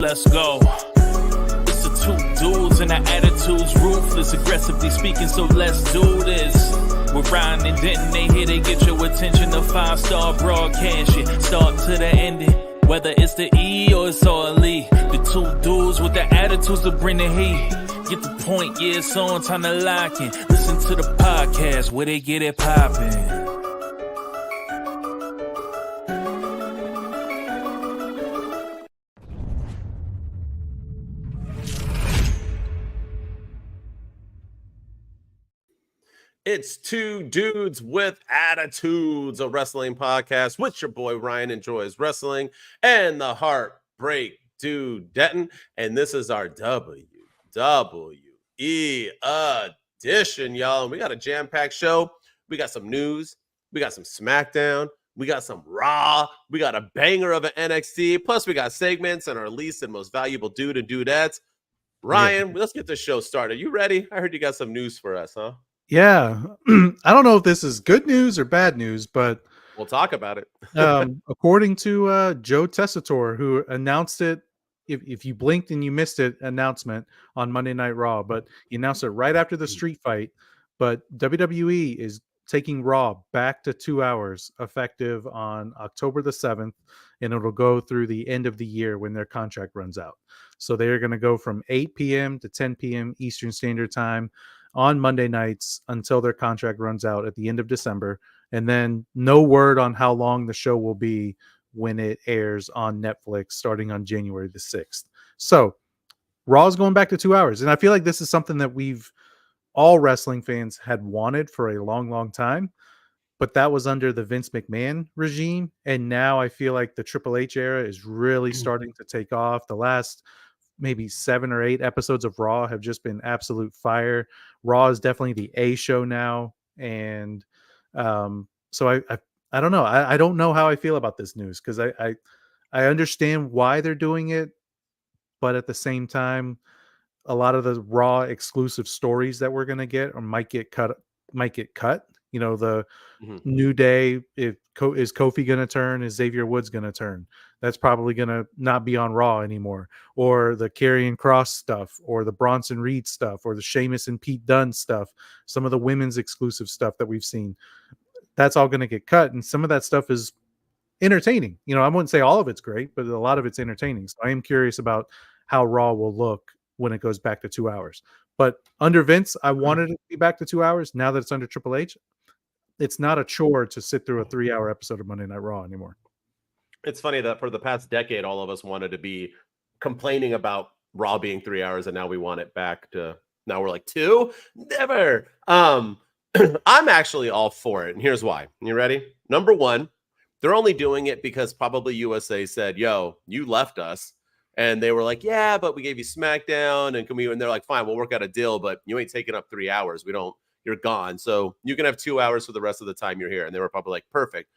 Let's go. It's the two dudes and our attitudes ruthless, aggressively speaking, so let's do this. We're Ryan and Denton, they here to get your attention. The 5-star broadcast, shit, start to the ending. Whether it's the E or it's all E, the two dudes with the attitudes that bring the heat. Get the point, yeah, it's on, time to lock in. Listen to the podcast where they get it poppin'. It's Two Dudes with Attitudes, a wrestling podcast with your boy Ryan Enjoys Wrestling and the Heartbreak Dude Denton. And this is our WWE edition, y'all. And we got a jam-packed show. We got some news. We got some Smackdown. We got some Raw. We got a banger of an NXT. Plus, we got segments and our least and most valuable dude and dudettes. Ryan, let's get this show started. You ready? I heard you got some news for us, huh? Yeah, I don't know if this is good news or bad news, but we'll talk about it. According to Joe Tessitore, who announced it, if you blinked and you missed it, announcement on Monday Night Raw, but he announced it right after the street fight. But WWE is taking Raw back to 2 hours, effective on October the 7th, and it'll go through the end of the year when their contract runs out. So they're going to go from 8 p.m. to 10 p.m. Eastern Standard Time on Monday nights until their contract runs out at the end of December. And then no word on how long the show will be when it airs on Netflix starting on January the 6th. So Raw is going back to 2 hours. And I feel like this is something that all wrestling fans had wanted for a long, long time, but that was under the Vince McMahon regime. And now I feel like the Triple H era is really starting to take off. The last maybe 7 or 8 episodes of Raw have just been absolute fire. Raw is definitely the A show now. And so I don't know. I don't know how I feel about this news, because I understand why they're doing it. But at the same time, a lot of the Raw exclusive stories that we're going to get or might get cut. You know, the New Day, is Kofi going to turn? Is Xavier Woods going to turn? That's probably going to not be on Raw anymore. Or the Karrion Kross stuff, or the Bronson Reed stuff, or the Sheamus and Pete Dunne stuff, some of the women's exclusive stuff that we've seen. That's all going to get cut. And some of that stuff is entertaining. You know, I wouldn't say all of it's great, but a lot of it's entertaining. So I am curious about how Raw will look when it goes back to 2 hours. But under Vince, I wanted it to be back to 2 hours. Now that it's under Triple H, it's not a chore to sit through a 3-hour episode of Monday Night Raw anymore. It's funny that for the past decade, all of us wanted to be complaining about Raw being 3 hours, and now we want it back to, now we're like 2? Never. I'm actually all for it, and here's why. You ready? Number one, they're only doing it because probably USA said, yo, you left us. And they were like, yeah, but we gave you SmackDown, and they're like, fine, we'll work out a deal, but you ain't taking up 3 hours. You're gone. So you can have 2 hours for the rest of the time you're here. And they were probably like, perfect.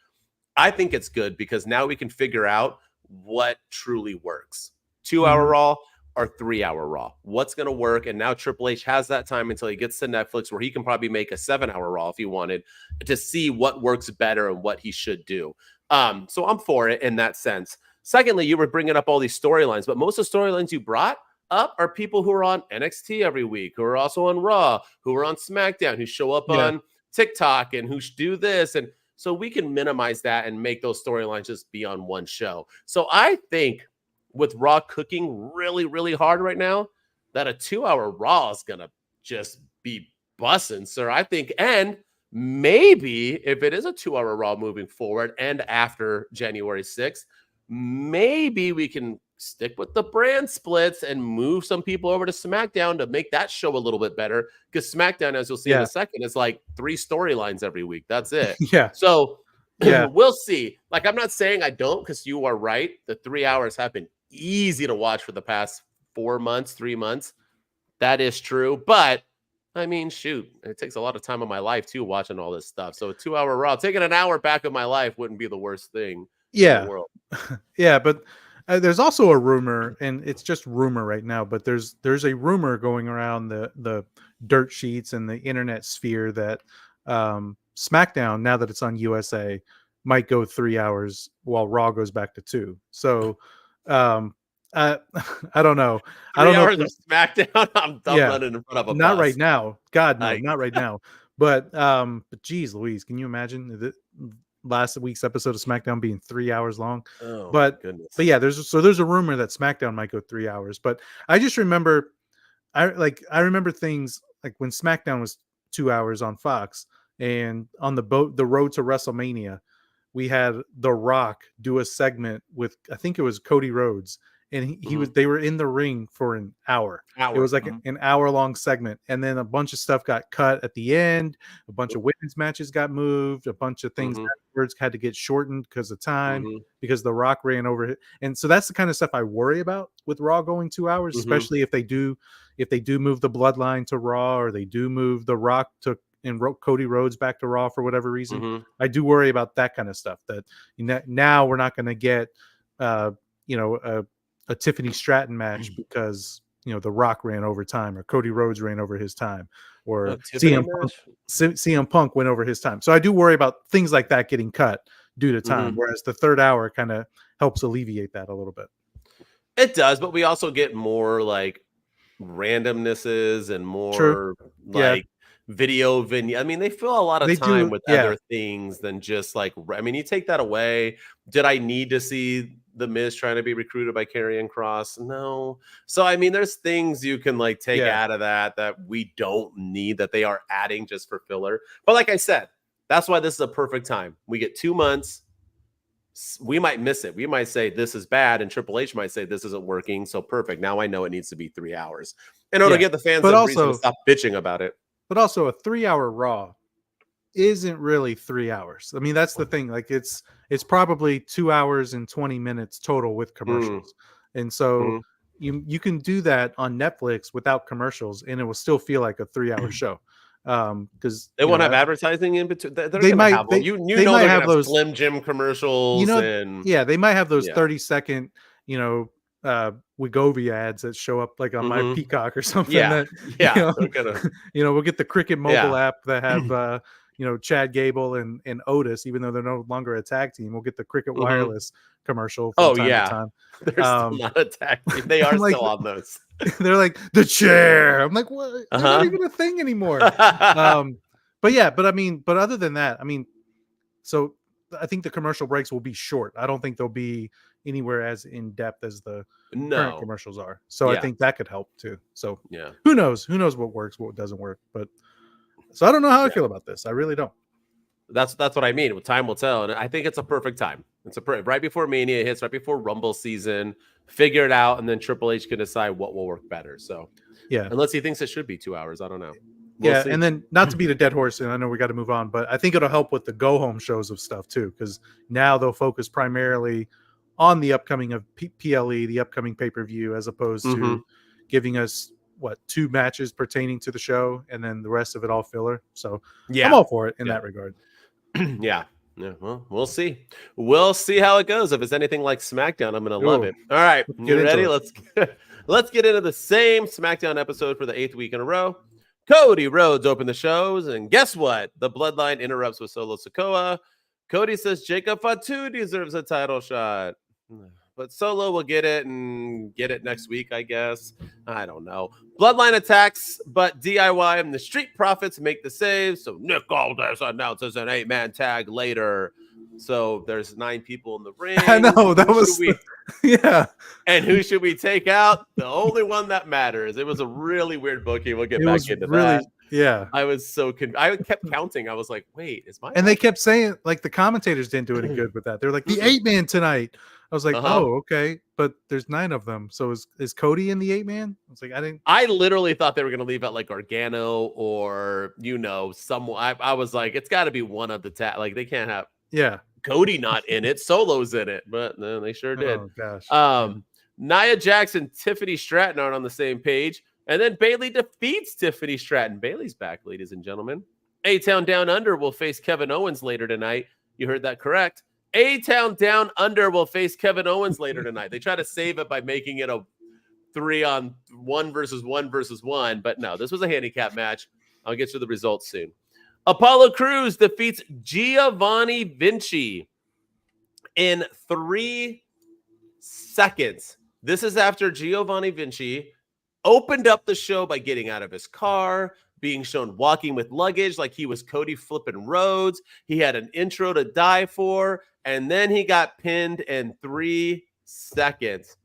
I think it's good because now we can figure out what truly works. 2-hour Raw or 3-hour Raw. What's going to work? And now Triple H has that time until he gets to Netflix, where he can probably make a 7-hour Raw if he wanted, to see what works better and what he should do. So I'm for it in that sense. Secondly, you were bringing up all these storylines, but most of the storylines you brought up are people who are on NXT every week, who are also on Raw, who are on SmackDown, who show up on TikTok and who do this. And so we can minimize that and make those storylines just be on one show. So I think with Raw cooking really, really hard right now, that a 2-hour Raw is going to just be bussin', sir. I think, and maybe if it is a 2-hour Raw moving forward and after January 6th, maybe we can stick with the brand splits and move some people over to SmackDown to make that show a little bit better. Because SmackDown, as you'll see in a second, is like 3 storylines every week. That's it. So we'll see. Like, I'm not saying I don't, because you are right. The 3 hours have been easy to watch for the past 3 months. That is true. But I mean, shoot, it takes a lot of time of my life too, watching all this stuff. So a 2-hour Raw, taking an hour back of my life wouldn't be the worst thing. Yeah. Yeah, but there's also a rumor, and it's just rumor right now, but there's a rumor going around the dirt sheets and the internet sphere that SmackDown, now that it's on USA, might go 3 hours while Raw goes back to 2. So I don't know. I 3 don't know. hours of SmackDown. I'm running in front of a not bus. right now. God, no, Like- not right now. But geez, Louise, can you imagine last week's episode of SmackDown being 3 hours long? Oh But my goodness. yeah, there's a rumor that SmackDown might go 3 hours. But I just remember, I remember things like when SmackDown was 2 hours on Fox, and on the road to WrestleMania, we had The Rock do a segment with, I think it was Cody Rhodes, and they were in the ring for an hour. It was like an hour-long segment, and then a bunch of stuff got cut at the end. A bunch of women's matches got moved. A bunch of things afterwards had to get shortened because of time, because The Rock ran over it. And so that's the kind of stuff I worry about with Raw going 2 hours, especially if they do move the Bloodline to Raw, or they do move The Rock to Cody Rhodes back to Raw for whatever reason. I do worry about that kind of stuff. That now we're not going to get a Tiffany Stratton match because The Rock ran over time, or Cody Rhodes ran over his time, or CM Punk went over his time. So I do worry about things like that getting cut due to time, whereas the third hour kind of helps alleviate that a little bit. It does, but we also get more like randomnesses and more video vignette. I mean, they fill a lot of time with other things than just like, I mean, you take that away. Did I need to see The Miz trying to be recruited by Karrion Kross? No. So, I mean, there's things you can like take out of that we don't need, that they are adding just for filler. But like I said, that's why this is a perfect time. We get 2 months. We might miss it. We might say this is bad, and Triple H might say this isn't working. So perfect. Now I know it needs to be 3 hours. And it'll get the fans a reason to stop bitching about it. But also, a 3-hour Raw isn't really 3 hours. I mean, that's the thing. Like, it's probably 2 hours and 20 minutes total with commercials. And so you can do that on Netflix without commercials, and it will still feel like a 3-hour show. Because they won't have advertising in between. They might have they might have those Slim Jim commercials. They might have those 30-second, Wegovy ads that show up like on my Peacock or something. We'll get the Cricket mobile app that have Chad Gable and Otis, even though they're no longer a tag team. We'll get the Cricket wireless commercial from time to time. They're still not a tag team. They are still on those. They're like the chair. I'm like, what? They're not even a thing anymore. But other than that, I mean, so I think the commercial breaks will be short. I don't think they'll be anywhere as in depth as the current commercials are. So I think that could help too. So who knows? Who knows what works, what doesn't work? But so I don't know how I feel about this. I really don't. That's what I mean. Time will tell, and I think it's a perfect time. It's right before Mania hits, right before Rumble season. Figure it out, and then Triple H can decide what will work better. So unless he thinks it should be 2 hours, I don't know. We'll see. And then not to beat a dead horse, and I know we got to move on, but I think it'll help with the go home shows of stuff too, because now they'll focus primarily on the upcoming of PLE, the upcoming pay-per-view, as opposed to giving us 2 matches pertaining to the show, and then the rest of it all filler. So I'm all for it in that regard. Yeah, well, we'll see. We'll see how it goes. If it's anything like SmackDown, I'm going to love it. All right, you ready? Let's get into the same SmackDown episode for the 8th week in a row. Cody Rhodes opened the shows, and guess what? The Bloodline interrupts with Solo Sikoa. Cody says Jacob Fatu deserves a title shot, but Solo will get it next week, I guess. I don't know. Bloodline attacks, but DIY and the Street Profits make the save. So Nick Aldis announces an 8-man tag later. So there's 9 people in the ring. I know, that was And who should we take out? The only one that matters. It was a really weird booking. We'll get back into that. Yeah, I was so I kept counting. I was like, wait, is my they kept saying, like, the commentators didn't do any good with that. They're like, the 8-man tonight. I was like, oh, okay, but there's 9 of them. So is Cody in the 8-man? I was like, I literally thought they were gonna leave out like Gargano or someone. I was like, it's got to be one of the like they can't have Cody not in it. Solo's in it, but no, they sure did. Oh gosh. Nia Jax and Tiffany Stratton aren't on the same page. And then Bayley defeats Tiffany Stratton. Bayley's back, ladies and gentlemen. A-Town Down Under will face Kevin Owens later tonight. You heard that correct. A-Town Down Under will face Kevin Owens later tonight. They try to save it by making it a 3-on-1 versus 1 versus 1. But no, this was a handicap match. I'll get to the results soon. Apollo Crews defeats Giovanni Vicci in 3 seconds. This is after Giovanni Vinci opened up the show by getting out of his car, being shown walking with luggage like he was Cody flipping Rhodes. He had an intro to die for, and then he got pinned in 3 seconds.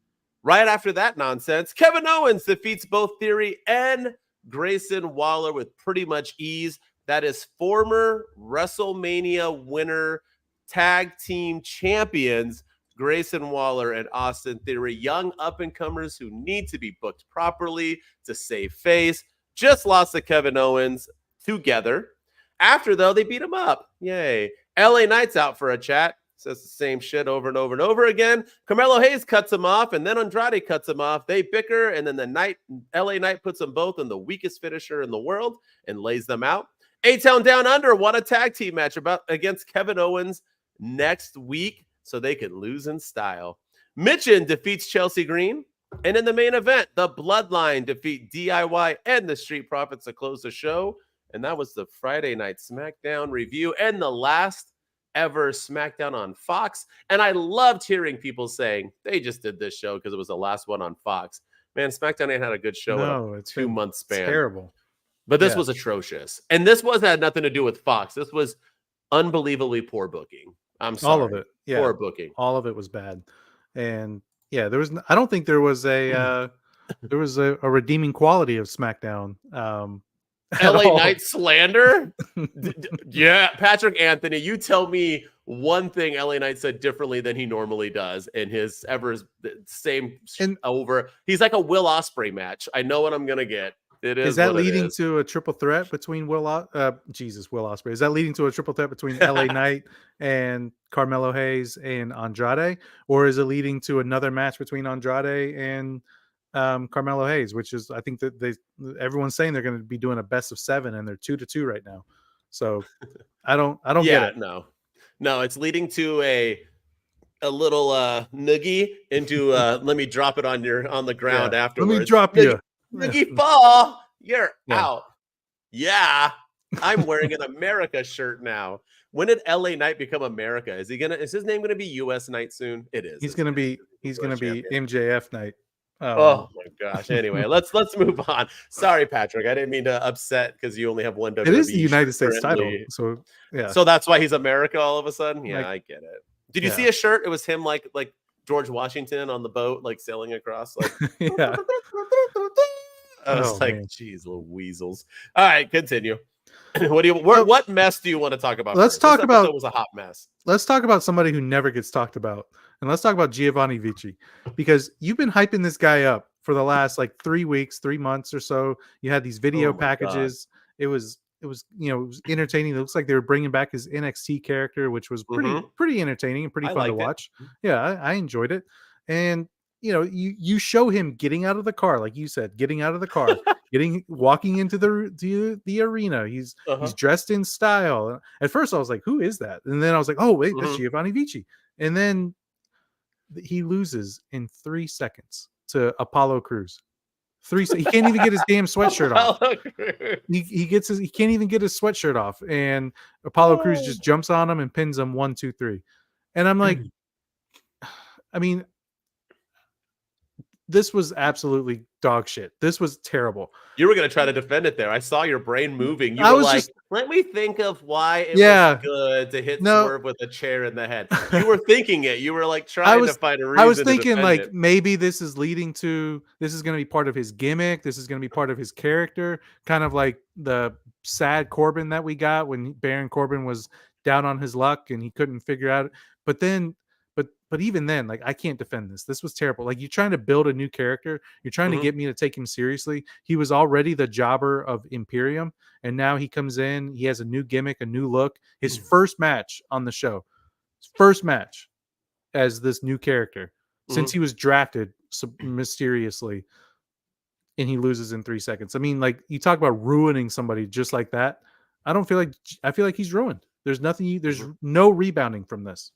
Right after that nonsense, Kevin Owens defeats both Theory and Grayson Waller with pretty much ease. That is former WrestleMania winner tag team champions Grayson Waller and Austin Theory, young up-and-comers who need to be booked properly to save face. Just lost to Kevin Owens together. After, though, they beat him up. Yay. LA Knight's out for a chat. Says the same shit over and over and over again. Carmelo Hayes cuts him off, and then Andrade cuts him off. They bicker, and then LA Knight puts them both in the weakest finisher in the world and lays them out. A-Town Down Under won a tag team match against Kevin Owens next week, so they could lose in style. Mitchin defeats Chelsea Green. And in the main event, the Bloodline defeat DIY and the Street Profits to close the show. And that was the Friday Night SmackDown review and the last ever SmackDown on Fox. And I loved hearing people saying they just did this show because it was the last one on Fox. Man, SmackDown ain't had a good show in a 2-month span. Terrible. But this was atrocious. And this had nothing to do with Fox. This was unbelievably poor booking. I'm sorry. All of it. Yeah. Poor booking. All of it was bad. And yeah, I don't think there was a redeeming quality of SmackDown. LA Knight slander? Yeah, Patrick Anthony, you tell me one thing LA Knight said differently than he normally does in his over. He's like a Will Ospreay match. I know what I'm gonna get. Is that leading to a triple threat between Will Ospreay? Is that leading to a triple threat between LA Knight and Carmelo Hayes and Andrade, or is it leading to another match between Andrade and Carmelo Hayes? Which is, I think that everyone's saying they're going to be doing a best of 7, and they're 2-2 right now. So I don't get it. No, it's leading to a little noogie into let me drop it on the ground afterwards. Let me drop you. Noogie fall, you're out. Yeah, I'm wearing an America shirt now. When did LA Knight become America? Is his name gonna be US Knight soon? It is. He's gonna be MJF Knight. Oh my gosh. Anyway, let's move on. Sorry, Patrick. I didn't mean to upset because you only have one WWE. It is the United States title. So yeah. So that's why he's America all of a sudden? Yeah, I get it. Did you see a shirt? It was him like George Washington on the boat, like sailing across. Like yeah. I was geez, little weasels. All right, continue. What mess do you want to talk about? Let's talk about. It was a hot mess. Let's talk about somebody who never gets talked about, and let's talk about Giovanni Vicci, because you've been hyping this guy up for the last 3 weeks, 3 months or so. You had these video packages. God. It was entertaining. It looks like they were bringing back his NXT character, which was pretty entertaining and pretty fun to watch. Yeah, I enjoyed it. And you show him getting out of the car, like you said, getting out of the car, walking into the arena. He's dressed in style. At first, I was like, "Who is that?" And then I was like, "Oh wait, that's Giovanni Vicci." And then he loses in 3 seconds to Apollo Crews. He can't even get his damn sweatshirt off. He can't even get his sweatshirt off, and Apollo Crews just jumps on him and pins him 1, 2, 3. And I'm like, I mean, this was absolutely dog shit. This was terrible. You were going to try to defend it there. I saw your brain moving. You were like, let me think of why it was good to hit Swerve with a chair in the head. You were thinking it. You were like trying to find a reason. I was thinking maybe this is going to be part of his gimmick. This is going to be part of his character. Kind of like the sad Corbin that we got when Baron Corbin was down on his luck and he couldn't figure out. But even then, I can't defend this. This was terrible. You're trying to build a new character. You're trying to get me to take him seriously. He was already the jobber of Imperium, and now he comes in. He has a new gimmick, a new look. His first match on the show. First match as this new character since he was drafted mysteriously, and he loses in 3 seconds. I mean, you talk about ruining somebody just like that. I feel like he's ruined. There's no rebounding from this.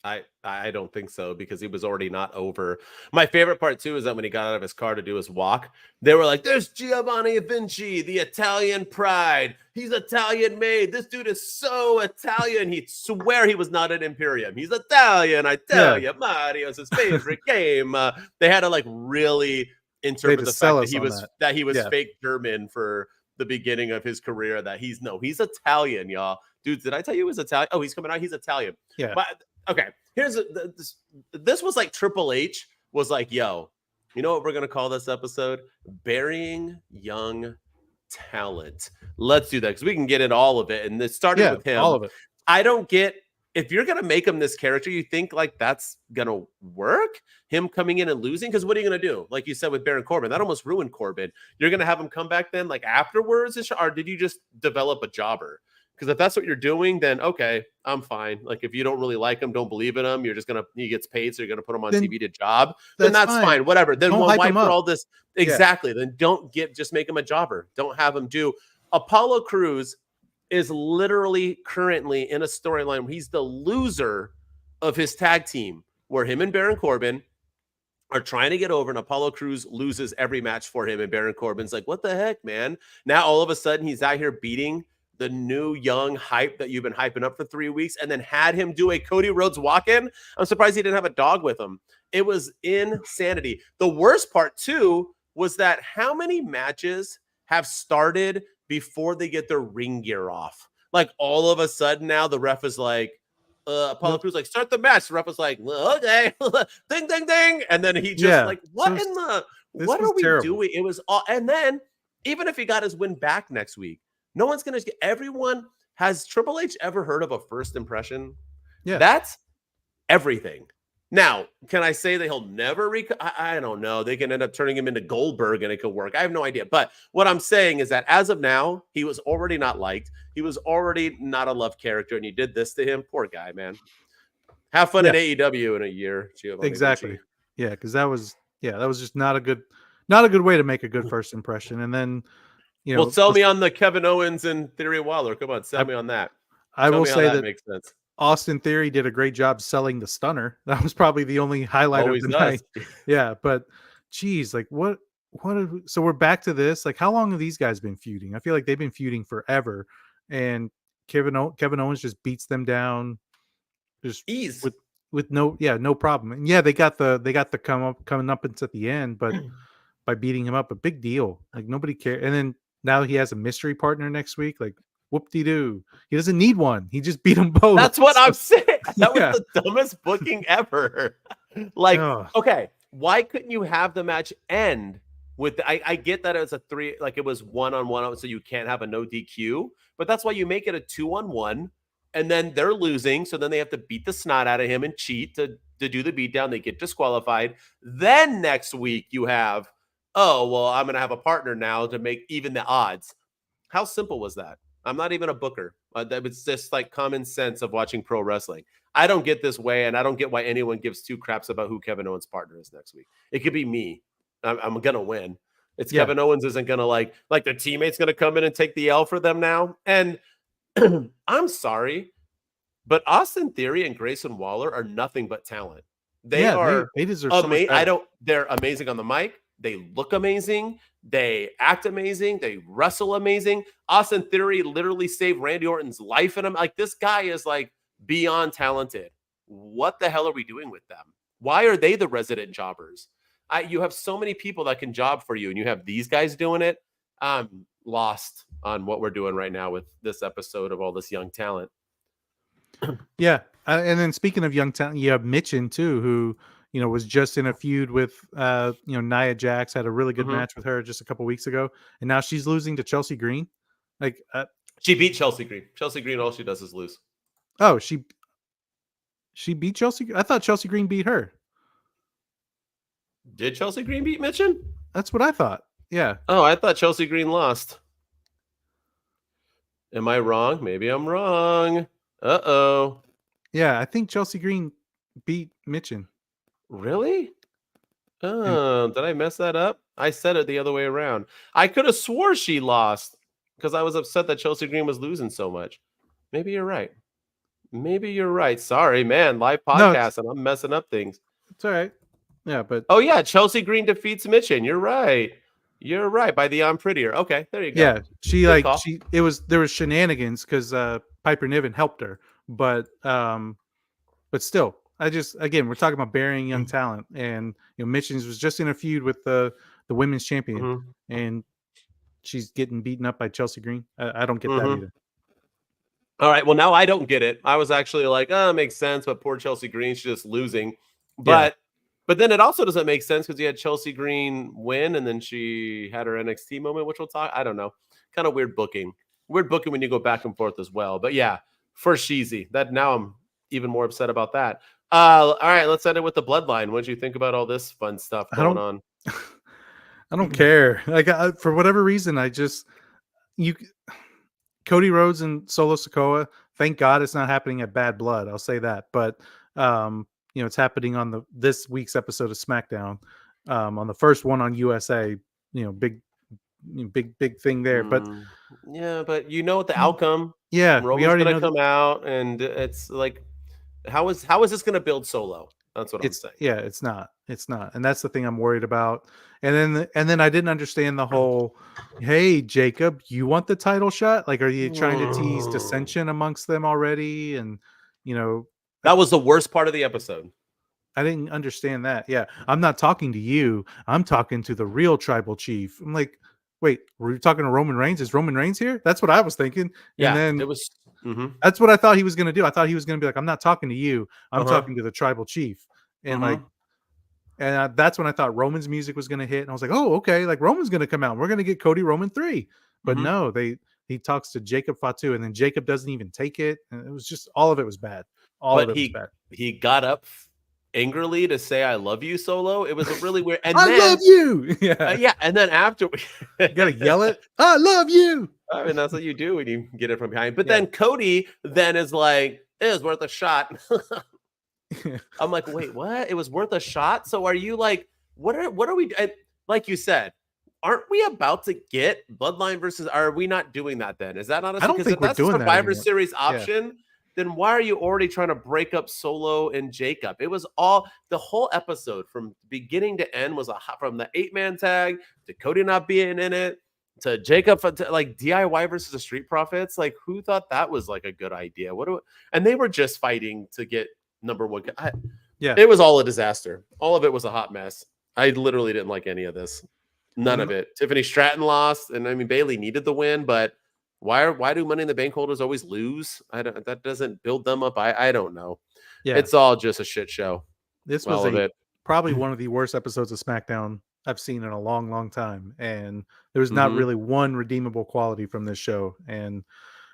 I don't think so, because he was already not over. My favorite part too is that when he got out of his car to do his walk, they were like, "There's Giovanni Vinci, the Italian pride. He's Italian made. This dude is so Italian. He'd swear he was not an Imperium. He's Italian. I tell you, Mario's his favorite game." They had to like really interpret the fact that he was fake German for the beginning of his career. That he's Italian, y'all. Dude, did I tell you he was Italian? Oh, he's coming out. He's Italian. Yeah. But okay, this was like Triple H was like, "Yo, you know what we're gonna call this episode? Burying Young Talent." Let's do that, because we can get into all of it. And this started with him. All of it. I don't get, if you're gonna make him this character, you think like that's gonna work? Him coming in and losing? Because what are you gonna do? Like you said with Baron Corbin, that almost ruined Corbin. You're gonna have him come back then, like afterwards, or did you just develop a jobber? Because if that's what you're doing, then okay, I'm fine. Like if you don't really like him, don't believe in him, you're just he gets paid, so you're gonna put him on TV to job. Then that's fine. Whatever. Then we'll wipe for all this. Exactly. Then just make him a jobber. Don't have him do. Apollo Crews is literally currently in a storyline where he's the loser of his tag team, where him and Baron Corbin are trying to get over, and Apollo Crews loses every match for him, and Baron Corbin's like, "What the heck, man?" Now all of a sudden he's out here beating the new young hype that you've been hyping up for 3 weeks, and then had him do a Cody Rhodes walk-in. I'm surprised he didn't have a dog with him. It was insanity. The worst part too was that how many matches have started before they get their ring gear off? Like all of a sudden now the ref is like, Apollo Crews like, "Start the match." The ref was like, "Well, okay." Ding, ding, ding. And then he just like, what are we doing? It was all, and then even if he got his win back next week, no one's going to get, everyone has Triple H ever heard of a first impression? Yeah. That's everything. Now, can I say that he'll never I don't know. They can end up turning him into Goldberg and it could work. I have no idea. But what I'm saying is that as of now, he was already not liked. He was already not a loved character, and you did this to him. Poor guy, man. Have fun at AEW in a year. Giovanni exactly. Vicci. Yeah, because that was just not a good way to make a good first impression. And then well, sell me on the Kevin Owens and Theory Waller. Come on, sell me on that. I will say that makes sense. Austin Theory did a great job selling the stunner. That was probably the only highlight of the night. Yeah, but geez, like what? So we're back to this. Like, how long have these guys been feuding? I feel like they've been feuding forever, and Kevin Owens just beats them down, just ease with no problem. And yeah, they got the coming up at the end, but by beating him up, a big deal. Like nobody cared. And then now he has a mystery partner next week. Like, whoop-de-doo. He doesn't need one. He just beat them both. That's what I'm saying. That was the dumbest booking ever. Like, okay, why couldn't you have the match end with I get that it was a 3, like it was 1-on-1, so you can't have a no DQ, but that's why you make it a 2-on-1, and then they're losing, so then they have to beat the snot out of him and cheat to do the beatdown. They get disqualified. Then next week you have, oh, well, I'm going to have a partner now to make even the odds. How simple was that? I'm not even a booker. It's just like common sense of watching pro wrestling. I don't get this way, and I don't get why anyone gives 2 craps about who Kevin Owens' partner is next week. It could be me. I'm going to win. It's Kevin Owens isn't going to like the teammate's going to come in and take the L for them now. And I'm sorry, but Austin Theory and Grayson Waller are nothing but talent. They deserve so much better. They're amazing on the mic. They look amazing. They act amazing. They wrestle amazing. Austin Theory literally saved Randy Orton's life. And I'm like, this guy is like beyond talented. What the hell are we doing with them? Why are they the resident jobbers? You have so many people that can job for you, and you have these guys doing it. I'm lost on what we're doing right now with this episode of all this young talent. Yeah. And then speaking of young talent, you have Mitchin too, who, was just in a feud with, Nia Jax, had a really good match with her just a couple weeks ago. And now she's losing to Chelsea Green. Like, she beat Chelsea Green. Chelsea Green, all she does is lose. Oh, she beat Chelsea. I thought Chelsea Green beat her. Did Chelsea Green beat Mitchin? That's what I thought. Yeah. Oh, I thought Chelsea Green lost. Am I wrong? Maybe I'm wrong. Uh-oh. Yeah, I think Chelsea Green beat Mitchin. Really? Oh, did I mess that up? I said it the other way around. I could have swore she lost because I was upset that Chelsea Green was losing so much. Maybe you're right. Maybe you're right. Sorry, man. Live No, podcast, and I'm messing up things. it's all right. Yeah, but Oh yeah, Chelsea Green defeats Mitchin. You're right. You're right. By the I'm prettier. Okay, there you go. yeah, Good call. there was shenanigans because Piper Niven helped her, but still, again, we're talking about burying young talent, and Mitchins was just in a feud with the women's champion, Mhm. and she's getting beaten up by Chelsea Green. I don't get that Mhm. either. All right. Well, now I don't get it. I was actually like, oh, it makes sense, but poor Chelsea Green, she's just losing. Yeah. But then it also doesn't make sense because you had Chelsea Green win and then she had her NXT moment, which we'll talk. I don't know. Kind of weird booking. Weird booking when you go back and forth as well. But yeah, for Sheezy. That now I'm even more upset about that. All right, let's end it with the bloodline. What did you think about all this fun stuff going on? I don't care. Like for whatever reason, Cody Rhodes and Solo Sikoa. Thank God it's not happening at Bad Blood. I'll say that. But it's happening on this week's episode of SmackDown. On the first one on USA. Big thing there. But yeah, but the outcome. Yeah, Roman's we already gonna know come out, and it's like, how is this gonna build Solo? That's what I'm saying. Yeah, it's not, and that's the thing I'm worried about. And then I didn't understand the whole, hey Jacob, you want the title shot? Like, are you trying to tease dissension amongst them already? And that was the worst part of the episode. I didn't understand that. Yeah, I'm not talking to you. I'm talking to the real tribal chief. I'm like, wait, were you talking to Roman Reigns? Is Roman Reigns here? That's what I was thinking. Yeah, and then it was. That's what I thought he was going to do. I thought he was going to be like, I'm not talking to you. I'm talking to the tribal chief. And that's when I thought Roman's music was going to hit. And I was like, oh, okay. Like Roman's going to come out. We're going to get Cody Roman 3. But no, he talks to Jacob Fatu, and then Jacob doesn't even take it. And it was just, all of it was bad. All of it was bad. He got up angrily to say, I love you, Solo. It was a really weird. And I love you. Yeah. And then after, you got to yell it. I love you. I mean, that's what you do when you get it from behind. But then Cody then is like, it was worth a shot. I'm like, wait, what? It was worth a shot? So are you like, what are we, like you said, aren't we about to get Bloodline versus, are we not doing that then? Is that not? I don't think we're doing that Survivor Series option, then why are you already trying to break up Solo and Jacob? It was the whole episode from beginning to end was from the 8-man tag to Cody not being in it, to Jacob, to like DIY versus the Street Profits. Like, who thought that was like a good idea? And they were just fighting to get number one. It was all a disaster. All of it was a hot mess. I literally didn't like any of this. None of it. Tiffany Stratton lost, and I mean Bayley needed the win, but why do Money in the Bank holders always lose? That doesn't build them up. I don't know. Yeah, it's all just a shit show. This was probably one of the worst episodes of SmackDown I've seen in a long, long time, and there was not really one redeemable quality from this show, and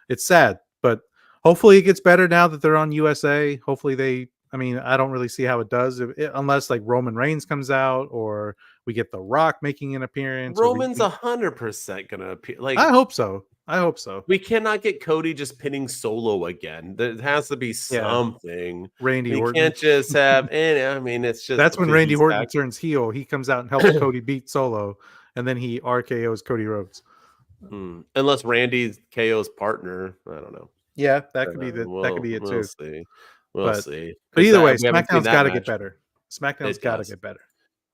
it's sad, but hopefully it gets better now that they're on USA. Hopefully I don't really see how it does unless like Roman Reigns comes out or we get The Rock making an appearance. Roman's 100% gonna appear. Like, I hope so. We cannot get Cody just pinning Solo again. There has to be something. Randy Orton. Can't just have any. I mean, it's just that's when Randy Orton turns heel. He comes out and helps Cody beat Solo, and then he RKO's Cody Rhodes. Unless Randy's KO's partner, I don't know. Yeah, that could be it too. We'll see. But either way, SmackDown's got to get better. SmackDown's got to get better.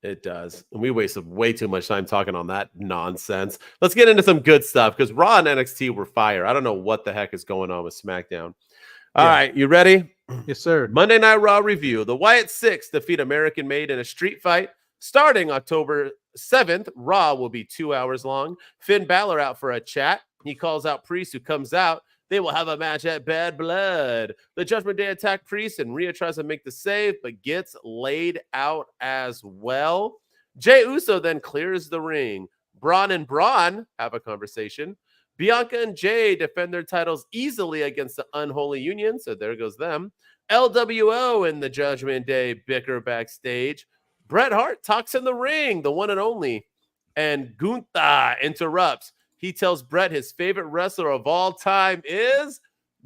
It does. And we wasted way too much time talking on that nonsense. Let's get into some good stuff because Raw and NXT were fire. I don't know what the heck is going on with SmackDown. All right, you ready? Yes, sir. Monday Night Raw review. The Wyatt Six defeat American Made in a street fight. Starting October 7th, Raw will be 2 hours long. Finn Balor out for a chat. He calls out Priest, who comes out. They will have a match at Bad Blood. The Judgment Day attack Priest, and Rhea tries to make the save, but gets laid out as well. Jey Uso then clears the ring. Braun and Braun have a conversation. Bianca and Jay defend their titles easily against the Unholy Union, so there goes them. LWO and the Judgment Day bicker backstage. Bret Hart talks in the ring, the one and only. And Gunther interrupts. He tells Bret his favorite wrestler of all time is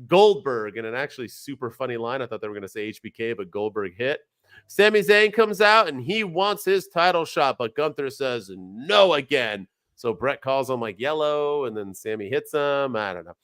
Goldberg. And an actually super funny line. I thought they were going to say HBK, but Goldberg hit. Sami Zayn comes out and he wants his title shot, but Gunther says no again. So Bret calls him like yellow, and then Sami hits him. I don't know.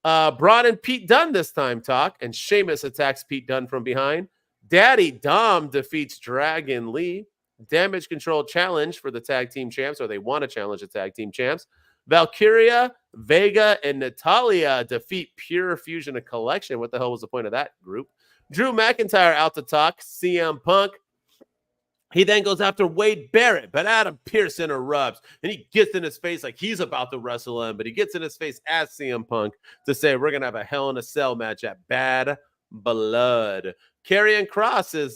Braun and Pete Dunne this time talk, and Sheamus attacks Pete Dunne from behind. Daddy Dom defeats Dragon Lee. Damage Control challenge for the tag team champs, or they want to challenge the tag team champs. Valkyria, Vega, and Natalia defeat Pure Fusion and Collection. What the hell was the point of that group? Drew McIntyre out to talk CM Punk. He then goes after Wade Barrett, but Adam Pearce interrupts, and he gets in his face like he's about to wrestle him, but he gets in his face as CM Punk to say, we're going to have a Hell in a Cell match at Bad Blood. Karrion Kross is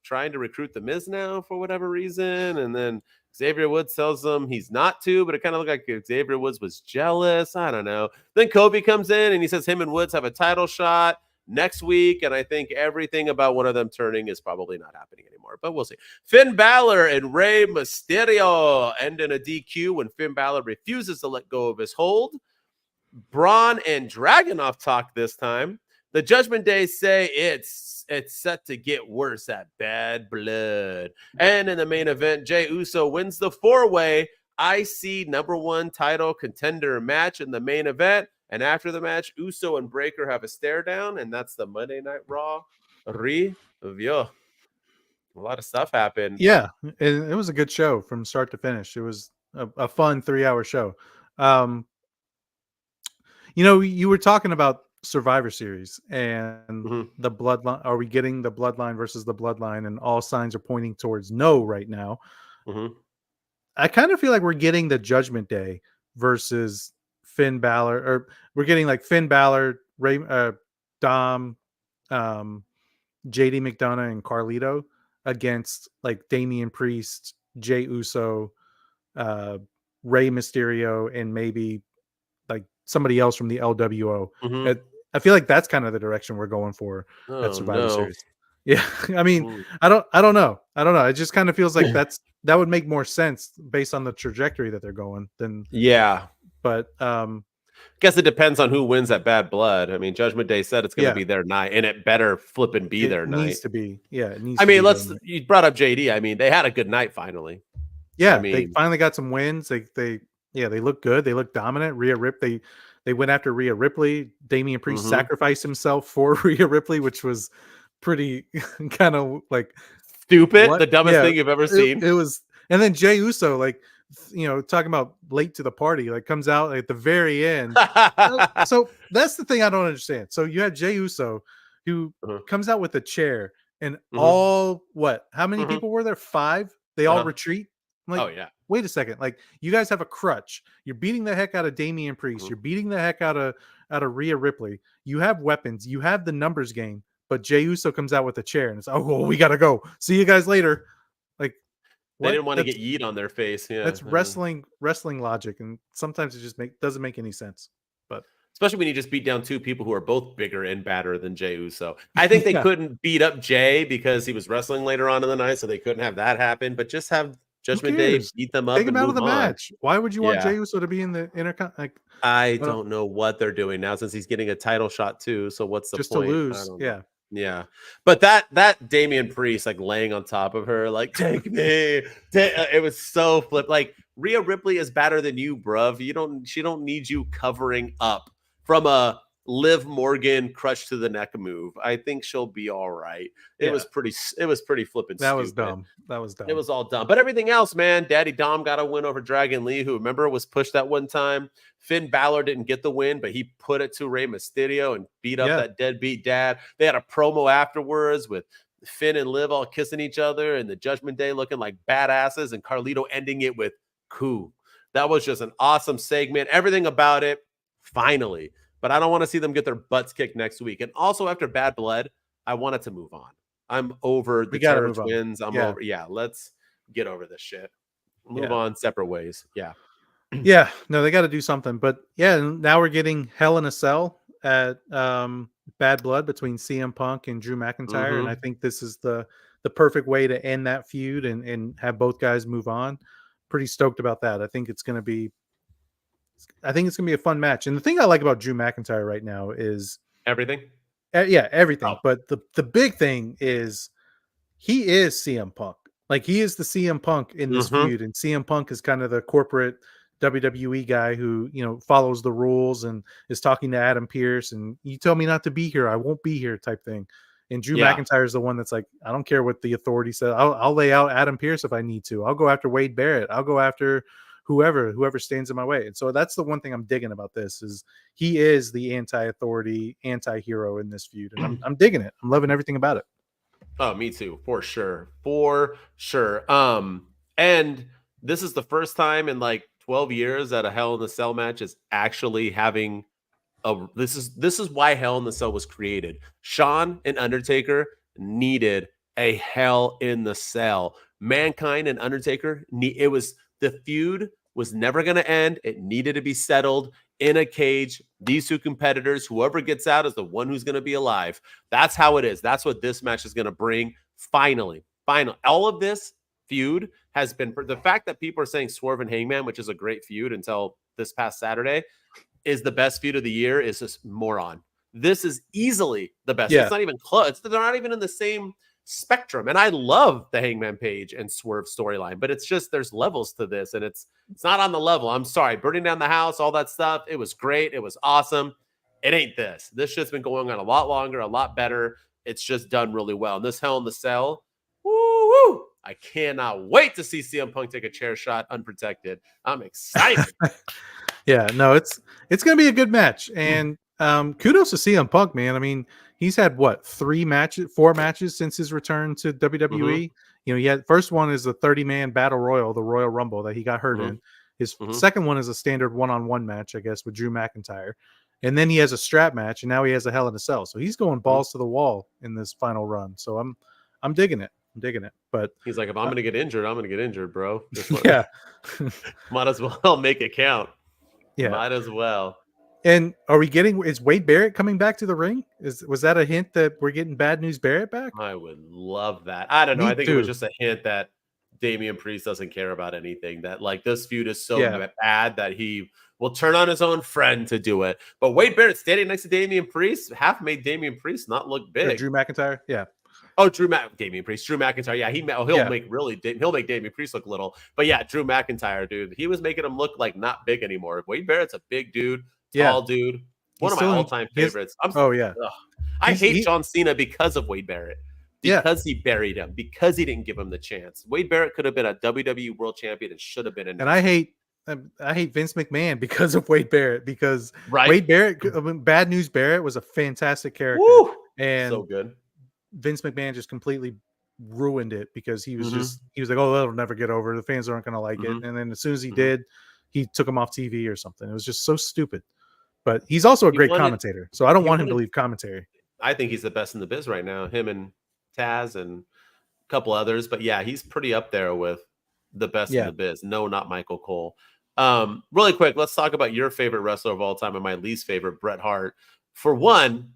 trying to recruit The Miz now for whatever reason, and then Xavier Woods tells him he's not to, but it kind of looked like Xavier Woods was jealous. I don't know. Then Kobe comes in, and he says him and Woods have a title shot next week, and I think everything about one of them turning is probably not happening anymore, but we'll see. Finn Balor and Rey Mysterio end in a DQ when Finn Balor refuses to let go of his hold. Braun and Dragunov talk this time. The Judgment Day say it's set to get worse at Bad Blood. And in the main event, Jey Uso wins the 4-way IC #1 title contender match in the main event. And after the match, Uso and Breaker have a stare down, and that's the Monday Night Raw review. A lot of stuff happened. Yeah, it was a good show from start to finish. It was a fun 3-hour show. You were talking about Survivor Series and the Bloodline. Are we getting the Bloodline versus the Bloodline? And all signs are pointing towards no right now. I kind of feel like we're getting the Judgment Day versus Finn Balor, or we're getting like Finn Balor, Dom, JD McDonough, and Carlito against like Damian Priest, Jey Uso, Rey Mysterio, and maybe like somebody else from the LWO. I feel like that's kind of the direction we're going for at Survivor Series. Yeah, I mean, I don't know. It just kind of feels like that would make more sense based on the trajectory that they're going than. Yeah. But I guess it depends on who wins at Bad Blood. I mean, Judgment Day said it's going to be their night, and it better flip and be their night. It needs to be. Yeah, it needs. I mean, you brought up JD. I mean, they had a good night finally. Yeah, they finally got some wins. They look good. They look dominant. They went after Rhea Ripley. Damian Priest sacrificed himself for Rhea Ripley, which was pretty kind of like stupid. What? The dumbest thing you've ever seen. It was, and then Jey Uso, like, talking about late to the party, like comes out at the very end. So that's the thing I don't understand. So you have Jey Uso who comes out with a chair, and how many people were there? 5. They all retreat. I'm like, wait a second. Like, you guys have a crutch. You're beating the heck out of Damian Priest. You're beating the heck out of Rhea Ripley. You have weapons. You have the numbers game. But Jey Uso comes out with a chair, and it's we gotta go. See you guys later. Like, they didn't want to get yeet on their face. Yeah, that's wrestling logic, and sometimes it just doesn't make any sense. But especially when you just beat down 2 people who are both bigger and badder than Jey Uso. I think they couldn't beat up Jey because he was wrestling later on in the night, so they couldn't have that happen. But just have Judgment Day beat them up. Take him out of the match. Why would you want Jey Uso to be in the intercon? Like, I don't know what they're doing now since he's getting a title shot too. So what's the point? Just to lose. Yeah. But that Damian Priest like laying on top of her, like, take me. It was so flip. Like, Rhea Ripley is better than you, bruv. She don't need you covering up from a Liv Morgan crush to the neck move. I think she'll be all right. It was pretty flippin' That stupid. was dumb. It was all dumb. But everything else, man, Daddy Dom got a win over Dragon Lee, who, remember, was pushed that one time. Finn Balor didn't get the win, but he put it to Rey Mysterio and beat up that deadbeat dad. They had a promo afterwards with Finn and Liv all kissing each other and the Judgment Day looking like badasses and Carlito ending it with "Cool." That was just an awesome segment. Everything about it, finally. But I don't want to see them get their butts kicked next week. And also after Bad Blood, I want it to move on. I'm over the Terror Twins. I'm over. Yeah, let's get over this shit. Move on separate ways. Yeah. Yeah, no, they got to do something. But yeah, now we're getting Hell in a Cell at Bad Blood between CM Punk and Drew McIntyre. And I think this is the perfect way to end that feud and have both guys move on. Pretty stoked about that. I think it's going to be a fun match. And the thing I like about Drew McIntyre right now is everything. Everything. Oh. But the big thing is he is CM Punk. Like, he is the CM Punk in this feud, and CM Punk is kind of the corporate WWE guy who, follows the rules and is talking to Adam Pearce, and you tell me not to be here, I won't be here type thing. And Drew Yeah. McIntyre is the one that's like, I don't care what the authority says. I'll lay out Adam Pearce if I need to. I'll go after Wade Barrett. I'll go after whoever stands in my way. And so that's the one thing I'm digging about this is he is the anti-authority, anti-hero in this feud. And I'm digging it. I'm loving everything about it. Oh, me too, for sure. For sure. And this is the first time in like 12 years that a Hell in the Cell match is actually having this is why Hell in the Cell was created. Shawn and Undertaker needed a Hell in the Cell. Mankind and Undertaker, the feud was never going to end. It needed to be settled in a cage. These two competitors, whoever gets out is the one who's going to be alive. That's how it is. That's what this match is going to bring. Finally. All of this feud has been, the fact that people are saying Swerve and Hangman, which is a great feud until this past Saturday, is the best feud of the year is just moron. This is easily the best. Yeah. It's not even close. They're not even in the same spectrum. And I love the Hangman Page and Swerve storyline, but it's just there's levels to this, and it's not on the level. I'm sorry. Burning down the house, all that stuff. It was great. It was awesome. It ain't this. This shit's been going on a lot longer, a lot better. It's just done really well. And this Hell in the Cell, woo! I cannot wait to see CM Punk take a chair shot unprotected. I'm excited. Yeah, no, it's gonna be a good match. And kudos to CM Punk, man. I mean, he's had what, 4 matches since his return to WWE. He had first one is the 30-man battle royal, the Royal Rumble that he got hurt in. His second one is a standard one-on-one match, I guess, with Drew McIntyre. And then he has a strap match, and now he has a Hell in a Cell. So he's going balls to the wall in this final run. So I'm digging it. But he's like, if I'm gonna get injured, I'm gonna get injured, bro. Yeah. Might as well make it count. Yeah. Might as well. And is Wade Barrett coming back to the ring? Was that a hint that we're getting Bad News Barrett back? I would love that. I don't know. I think it was just a hint that Damian Priest doesn't care about anything. That like this feud is so bad that he will turn on his own friend to do it. But Wade Barrett standing next to Damian Priest half made Damian Priest not look big. Or Drew McIntyre, yeah. Oh, Damian Priest, Drew McIntyre. Yeah, he'll make Damian Priest look little. But yeah, Drew McIntyre, dude, he was making him look like not big anymore. Wade Barrett's a big dude, tall dude, one of my all-time favorites. I hate John Cena because of Wade Barrett, because he buried him, because he didn't give him the chance. Wade Barrett could have been a WWE World Champion and should have been in. And I hate Vince McMahon because of Wade Barrett, because Wade Barrett, Bad News Barrett was a fantastic character. Woo! And so good. Vince McMahon just completely ruined it because he was like, oh, that'll never get over. The fans aren't going to like it. And then as soon as he did, he took him off TV or something. It was just so stupid. But he's also a great commentator, so I don't want him to leave commentary. I think he's the best in the biz right now. Him and Taz and a couple others. But yeah, he's pretty up there with the best in the biz. No, not Michael Cole. Really quick, let's talk about your favorite wrestler of all time and my least favorite, Bret Hart. For one,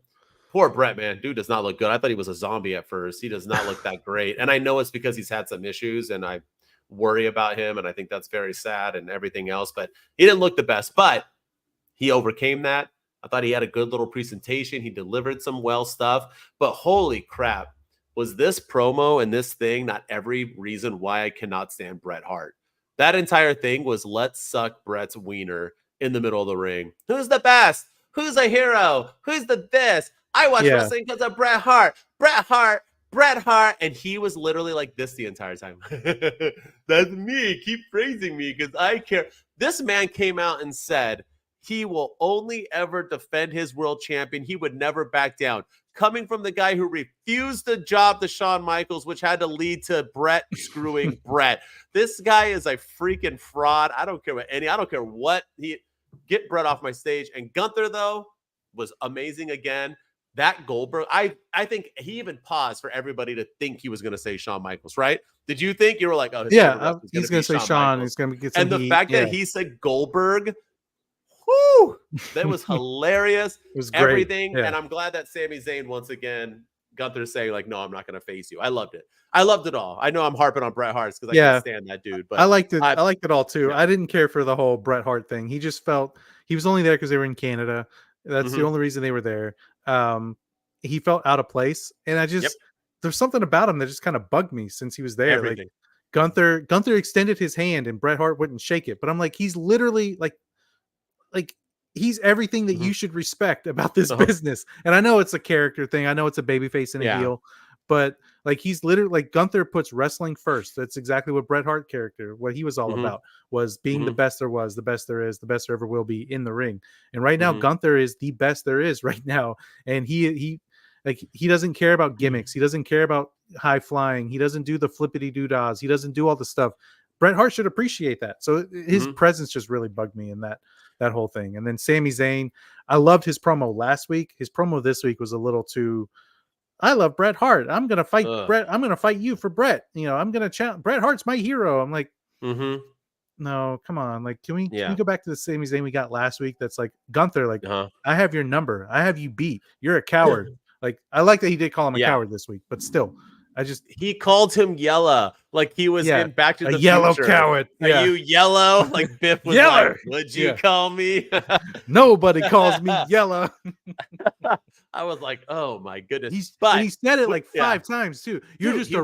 poor Bret, man. Dude does not look good. I thought he was a zombie at first. He does not look that great. And I know it's because he's had some issues, and I worry about him, and I think that's very sad and everything else. But he didn't look the best. But he overcame that. I thought he had a good little presentation. He delivered some well stuff. But holy crap, was this promo and this thing not every reason why I cannot stand Bret Hart? That entire thing was let's suck Bret's wiener in the middle of the ring. Who's the best? Who's a hero? Who's the this? I watch wrestling because of Bret Hart. Bret Hart. And he was literally like this the entire time. That's me. Keep praising me because I care. This man came out and said he will only ever defend his world champion. He would never back down. Coming from the guy who refused the job to Shawn Michaels, which had to lead to Bret screwing Bret. This guy is a freaking fraud. I don't care what get Bret off my stage. And Gunther, though, was amazing again. That Goldberg, I think he even paused for everybody to think he was going to say Shawn Michaels, right? Did you think? You were like, oh, he's going to say Shawn. He's going to get some And the fact that he said Goldberg, whoo, that was hilarious. It was great. Everything. Yeah. And I'm glad that Sami Zayn, once again, Gunther's saying, like, no, I'm not going to face you. I loved it. I loved it all. I know I'm harping on Bret Hart because I can't stand that dude. But I liked it. I liked it all, too. Yeah. I didn't care for the whole Bret Hart thing. He just felt he was only there because they were in Canada. That's the only reason they were there. He felt out of place. And I just, there's something about him that just kind of bugged me since he was there. Everything. Like, Gunther extended his hand and Bret Hart wouldn't shake it. But I'm like, he's literally like he's everything that you should respect about this business. And I know it's a character thing. I know it's a babyface and a heel, but like he's literally like Gunther puts wrestling first. That's exactly what Bret Hart character, what he was all about, was being the best there was, the best there is, the best there ever will be in the ring. And right now, Gunther is the best there is right now. And he doesn't care about gimmicks. He doesn't care about high flying. He doesn't do the flippity doodahs. He doesn't do all the stuff. Bret Hart should appreciate that. So his presence just really bugged me in that whole thing. And then Sami Zayn, I loved his promo last week. His promo this week was a little too, I love Bret Hart. I'm going to fight Bret. I'm going to fight you for Bret. You know, I'm going to challenge. Bret Hart's my hero. I'm like, no, come on. Like, can we go back to the Sami Zayn we got last week? That's like Gunther. Like, I have your number. I have you beat. You're a coward. Like, I like that he did call him a coward this week, but still, he called him yellow, like he was in Back to the Future. Yellow coward. Are you yellow? Like Biff was like, would you call me? Nobody calls me yellow. I was like, oh my goodness. But he said it like 5 times too. You're just a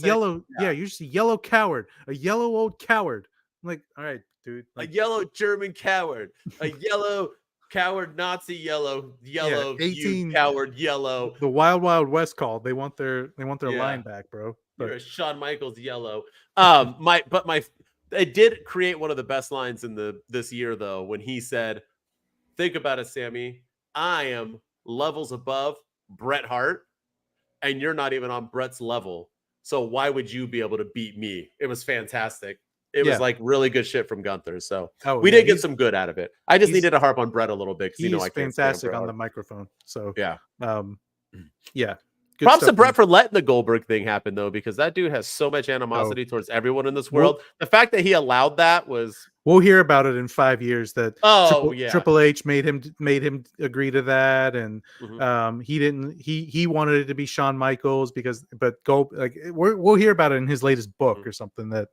yellow. You're just a yellow coward, a yellow old coward. I'm like, all right, dude. Like, a yellow German coward, a yellow coward Nazi yellow, you coward yellow. The Wild Wild West called. They want their line back, bro. You're a Shawn Michaels yellow. It did create one of the best lines in this year though, when he said, think about it, Sammy. I am levels above Bret Hart, and you're not even on Bret's level. So why would you be able to beat me? It was fantastic. It was like really good shit from Gunther. So we did get some good out of it. I just needed to harp on Bret a little bit because I can't fantastic on the microphone. So Props to Bret for letting the Goldberg thing happen though, because that dude has so much animosity towards everyone in this world. The fact that he allowed that was. We'll hear about it in 5 years that Triple H made him agree to that, and he wanted it to be Shawn Michaels we'll hear about it in his latest book or something that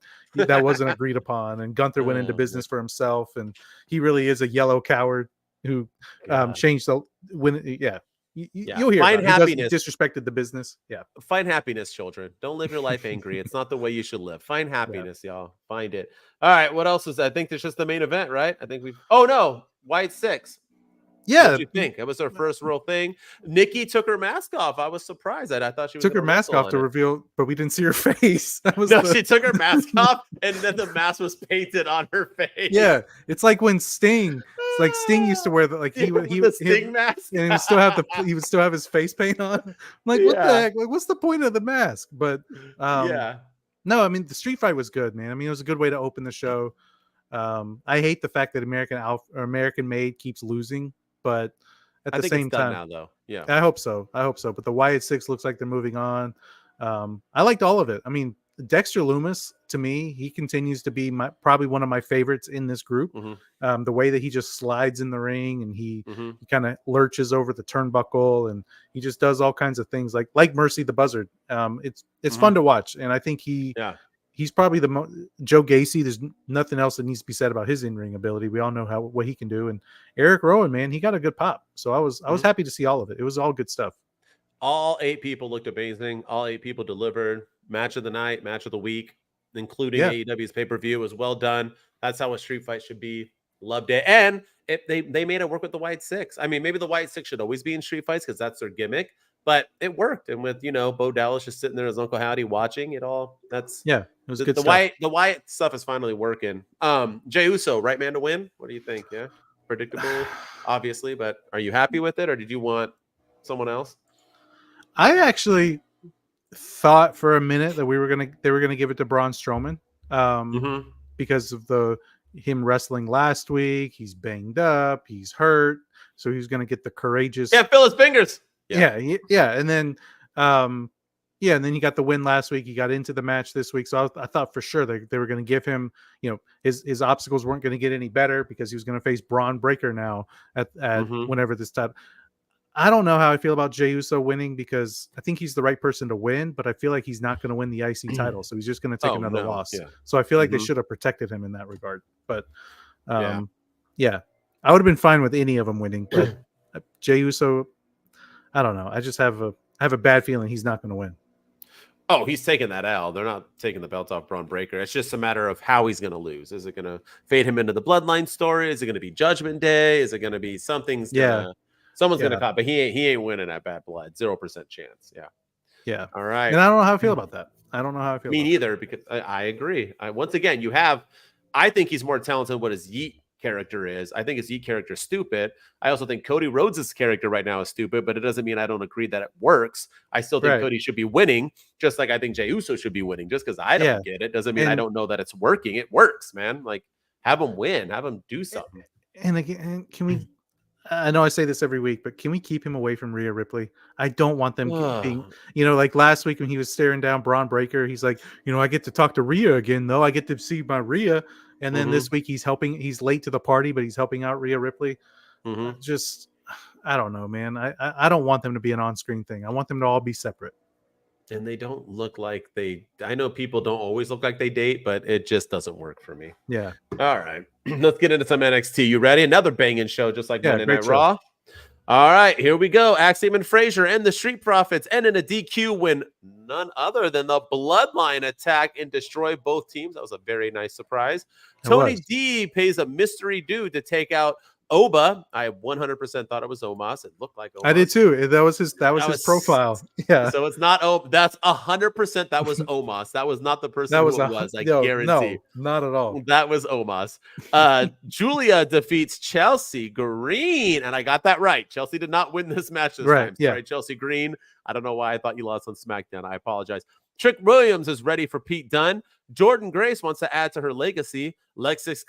wasn't agreed upon, and Gunther went into business for himself, and he really is a yellow coward who changed the You'll hear find happiness. He disrespected the business. Find happiness, children. Don't live your life angry. It's not the way you should live. Find happiness, y'all. Find it. All right. What else is that? I think there's just the main event, right? I think White 6. Yeah. What did you think? It was her first real thing. Nikki took her mask off. I was surprised. I thought she took her mask off to reveal, but we didn't see her face. She took her mask off, and then the mask was painted on her face. Yeah, it's like when Sting. It's like Sting used to wear the Sting mask, and he would still have his face paint on. I'm like, what the heck? Like, what's the point of the mask? But no, I mean the street fight was good, man. I mean it was a good way to open the show. I hate the fact that American Made keeps losing. But at the same time, now, though. Yeah, I hope so. But the Wyatt 6 looks like they're moving on. I liked all of it. I mean, Dexter Lumis, to me, he continues to be probably one of my favorites in this group. The way that he just slides in the ring and he kind of lurches over the turnbuckle and he just does all kinds of things like Mercy the Buzzard. It's fun to watch, and I think he's probably Joe Gacy. There's nothing else that needs to be said about his in-ring ability. We all know what he can do. And Eric Rowan, man, he got a good pop. So I was happy to see all of it. It was all good stuff. All 8 people looked amazing. All 8 people delivered. Match of the night, match of the week, including AEW's pay-per-view. It was well done. That's how a street fight should be. Loved it. And they made it work with the White 6. I mean, maybe the White 6 should always be in street fights because that's their gimmick. But it worked, and with Bo Dallas just sitting there as Uncle Howdy watching it all. It was good stuff. The Wyatt stuff is finally working. Jey Uso, right man to win. What do you think? Yeah, predictable, obviously, but are you happy with it, or did you want someone else? I actually thought for a minute that they were gonna give it to Braun Strowman, because of him wrestling last week. He's banged up, he's hurt, so he's gonna get the courageous. Can't feel his fingers. Yeah, and then and then he got the win last week. He got into the match this week, so I thought for sure they were going to give him, his obstacles weren't going to get any better because he was going to face Braun Breaker now at whenever this time. I don't know how I feel about Jey Uso winning because I think he's the right person to win, but I feel like he's not going to win the IC title, so he's just going to take another loss. Yeah. So I feel like they should have protected him in that regard. But I would have been fine with any of them winning, but Jey Uso. I don't know. I just have a bad feeling he's not going to win. Oh, he's taking that L. They're not taking the belt off Braun Breaker. It's just a matter of how he's going to lose. Is it going to fade him into the bloodline story? Is it going to be Judgment Day? Is it going to be someone's going to caught? But he ain't winning at Bad Blood. 0% chance. Yeah. Yeah. All right. And I don't know how I feel about that. Me neither, because I agree. Once again, I think he's more talented than what his Yeet character is. I think his Yeet character is stupid. I also think Cody Rhodes' character right now is stupid, but it doesn't mean I don't agree that it works. I still think Cody should be winning, just like I think Jey Uso should be winning. Just because I don't get it doesn't mean I don't know that it's working. It works, man. Like, have him win. Have him do something. And again, can we... I know I say this every week, but can we keep him away from Rhea Ripley? I don't want them being, like last week when he was staring down Braun Breaker, he's like, I get to talk to Rhea again, though. I get to see my Rhea. And then this week he's late to the party, but he's helping out Rhea Ripley. Just, I don't know, man. I don't want them to be an on-screen thing. I want them to all be separate. And they don't look like I know people don't always look like they date, but it just doesn't work for me. Yeah. All right. Let's get into some NXT. You ready? Another banging show, just like Monday Night show. Raw. All right, here we go. Axiom and Frazier and the Street Profits end in a DQ when none other than the Bloodline attack and destroy both teams. That was a very nice surprise. Tony D pays a mystery dude to take out Oba. I 100% thought it was Omos. It looked like Omos. I did too. That was his profile. Yeah. So it's not that's 100% that was Omos. That was not the person who it was. I guarantee. No, not at all. That was Omos. Julia defeats Chelsea Green, and I got that right. Chelsea did not win this match this time. Sorry, Chelsea Green. I don't know why I thought you lost on SmackDown. I apologize. Trick Williams is ready for Pete Dunne. Jordan Grace wants to add to her legacy. Lexus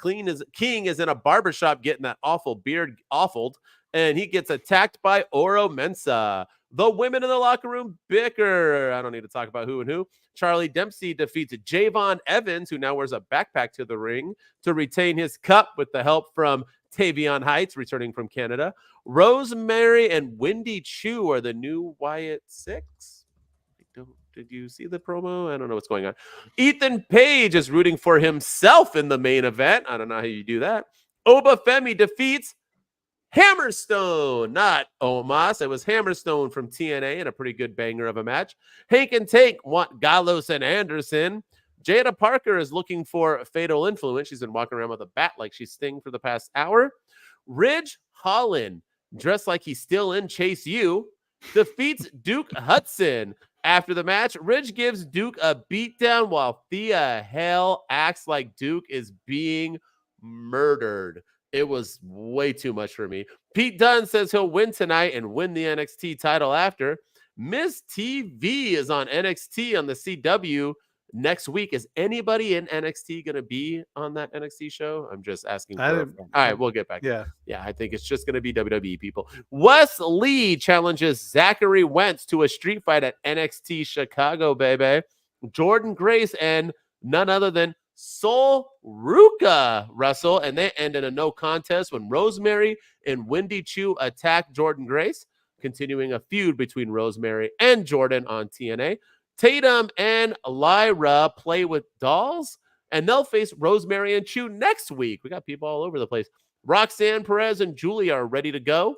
King is in a barbershop getting that awful beard awfuled, and he gets attacked by Oro Mensah. The women in the locker room bicker. I don't need to talk about who and who. Charlie Dempsey defeats Javon Evans, who now wears a backpack to the ring to retain his cup with the help from Tavion Heights, returning from Canada. Rosemary and Wendy Chu are the new Wyatt Six. Did you see the promo? I don't know what's going on. Ethan Page is rooting for himself in the main event. I don't know how you do that. Oba Femi defeats Hammerstone, not Omos. It was Hammerstone from TNA in a pretty good banger of a match. Hank and Tank want Gallows and Anderson. Jada Parker is looking for Fatal Influence. She's been walking around with a bat like she's Sting for the past hour. Ridge Holland, dressed like he's still in Chase U, defeats Duke Hudson. After the match, Ridge gives Duke a beatdown while Thea Hale acts like Duke is being murdered. It was way too much for me. Pete Dunne says he'll win tonight and win the NXT title after. Miz TV is on NXT on the CW next week. Is anybody in NXT going to be on that NXT show? I'm just asking. All right, we'll get back. Yeah, I think it's just going to be WWE people. Wes Lee challenges Zachary Wentz to a street fight at NXT Chicago, baby. Jordan Grace and none other than Sol Ruka wrestle, and they end in a no contest when Rosemary and Wendy Chu attack Jordan Grace, continuing a feud between Rosemary and Jordan on TNA. Tatum and Lyra play with dolls, and they'll face Rosemary and Chu next week. We got people all over the place. Roxanne Perez and Julia are ready to go.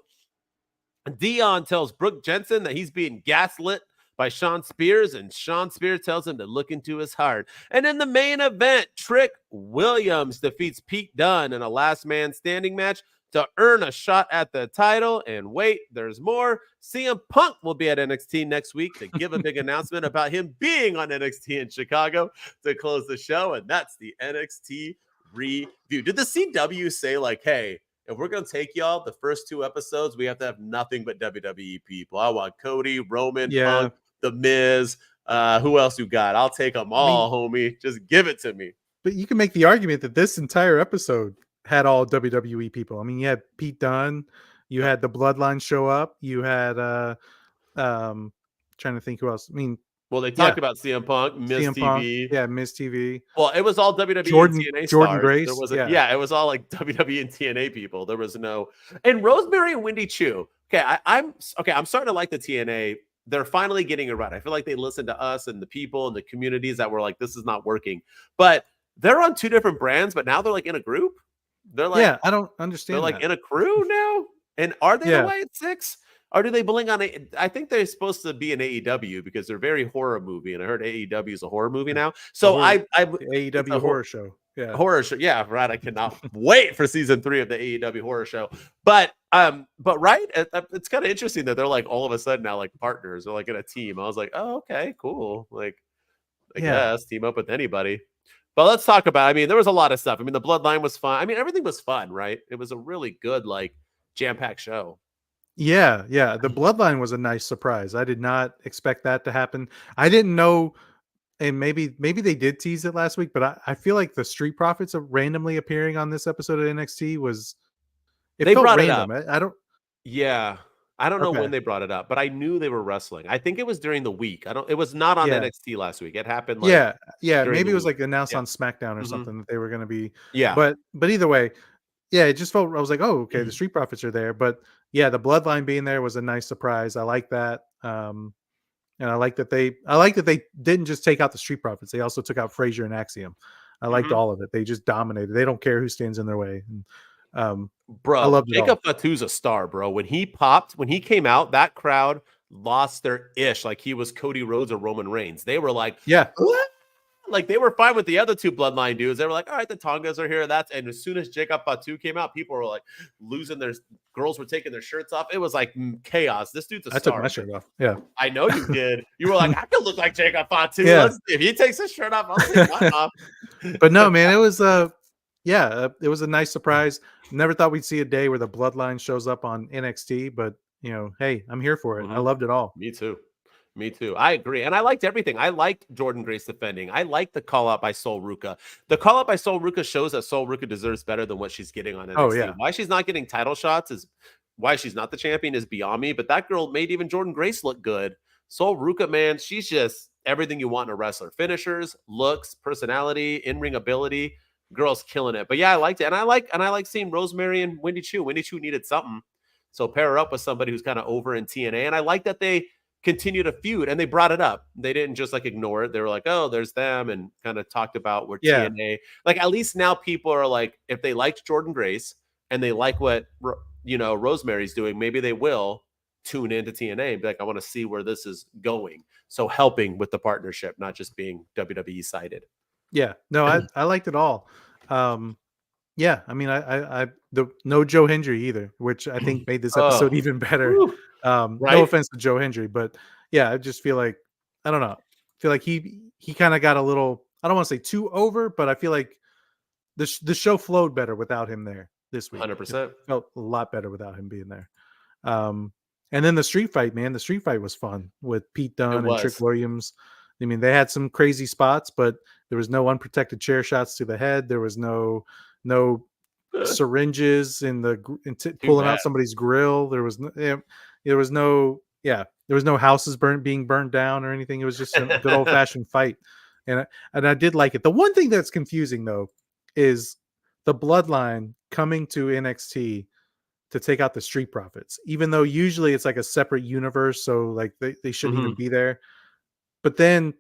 Dion tells Brooke Jensen that he's being gaslit by Sean Spears, and Sean Spears tells him to look into his heart. And in the main event, Trick Williams defeats Pete Dunne in a last man standing match to earn a shot at the title. And wait, there's more. CM Punk will be at NXT next week to give a big announcement about him being on NXT in Chicago to close the show. And that's the NXT review. Did the CW say like, hey, if we're going to take y'all the first 2 episodes, we have to have nothing but WWE people. I want Cody, Roman, Punk, The Miz. Who else you got? I'll take them all, homie. Just give it to me. But you can make the argument that this entire episode had all WWE people. I mean, you had Pete Dunne, you had the Bloodline show up, you had trying to think who else. I mean, well, they talked about CM Punk, Miz TV. Miz TV. Well, it was all WWE and TNA stars. Jordan Grace. There wasn't, it was all like WWE and TNA people. There was no, and Rosemary and Wendy Chu. Okay, I'm starting to like the TNA. They're finally getting it right. I feel like they listened to us and the people and the communities that were like, this is not working. But they're on 2 different brands, but now they're like in a group. They're like, I don't understand. They're like in a crew now. And are they the Wyatt Six? Or do they bling on it? I think they're supposed to be an AEW because they're very horror movie, and I heard AEW is a horror movie now. So The it's a AEW horror show. Yeah. horror show. Yeah, right. I cannot wait for season 3 of the AEW horror show. But right, it's kind of interesting that they're like all of a sudden now like partners or like in a team. I was like, oh, okay, cool. Like, I guess team up with anybody. But let's talk about. I mean, there was a lot of stuff. I mean, the Bloodline was fun. I mean, everything was fun, right? It was a really good like jam-packed show. Yeah, the Bloodline was a nice surprise. I did not expect that to happen. I didn't know, and maybe they did tease it last week, but I feel like the Street Profits of randomly appearing on this episode of NXT was They felt brought random. it up. I don't. Yeah. I don't know Okay. when they brought it up, but I knew they were wrestling. I think it was during the week. It was not on Yeah. NXT last week. It happened like Yeah, during maybe the it was week. like announced Yeah. on SmackDown or Mhm. something that they were going to be. Yeah. But either way, yeah, it just felt. I was like, oh, okay, the Street Profits are there. But yeah, the Bloodline being there was a nice surprise. I like that. And I like that they didn't just take out the Street Profits. They also took out Frazier and Axiom. I liked Mhm. all of it. They just dominated. They don't care who stands in their way. And, I Bro, loved it all. Jacob Fatu's a star, bro. When he came out, that crowd lost their ish like he was Cody Rhodes or Roman Reigns. They were like, Yeah, what? Like they were fine with the other two Bloodline dudes. They were like, all right, the Tongas are here. And as soon as Jacob Fatu came out, people were like losing their girls were taking their shirts off. It was like chaos. This dude's a I star. took my shirt off. Yeah, I know you did. You were like, I could look like Jacob Fatu. Yeah. If he takes his shirt off, I'll take mine off. but no, man, it was it was a nice surprise. Never thought we'd see a day where the Bloodline shows up on NXT, but hey, I'm here for it. I Mhm. loved it all. Me too. Me too. I agree. And I liked everything. I liked Jordan Grace defending. I liked the call out by Sol Ruka. The call out by Sol Ruka shows that Sol Ruka deserves better than what she's getting on NXT. Oh, yeah. Why she's not getting title shots is why she's not the champion is beyond me. But that girl made even Jordan Grace look good. Sol Ruka, man, she's just everything you want in a wrestler. Finishers, looks, personality, in-ring ability. Girl's killing it. But yeah, I liked it. And I like seeing Rosemary and Wendy Chu. Wendy Chu needed something. So pair her up with somebody who's kind of over in TNA. And I like that they continue to feud and they brought it up. They didn't just like ignore it. They were like, oh, there's them, and kind of talked about where Yeah. TNA, like at least now people are like, if they liked Jordan Grace and they like what Rosemary's doing, maybe they will tune into TNA and be like, I want to see where this is going. So helping with the partnership, not just being WWE sided. Yeah, no, I liked it all. Yeah, I mean, no Joe Hendry either, which I think made this episode even better. Whew. No Right? offense to Joe Hendry, but yeah, I just feel like I don't know. I feel like he kind of got a little. I don't want to say too over, but I feel like the show flowed better without him there this week. 100%. Felt a lot better without him being there. And then the street fight, man. The street fight was fun with Pete Dunne and Trick Williams. I mean, they had some crazy spots, but there was no unprotected chair shots to the head. There was no syringes pulling out somebody's grill. There was no houses being burned down or anything. It was just a good old fashioned fight, and I did like it. The one thing that's confusing though is the Bloodline coming to NXT to take out the Street Profits, even though usually it's like a separate universe, so like they shouldn't even be there. But then,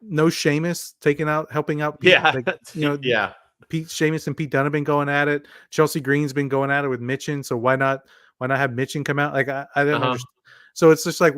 no Sheamus helping out. Pete, Yeah. Sheamus and Pete Dunne have been going at it. Chelsea Green's been going at it with Mitchin. So why not have Mitchin come out? Like I didn't understand. So it's just like,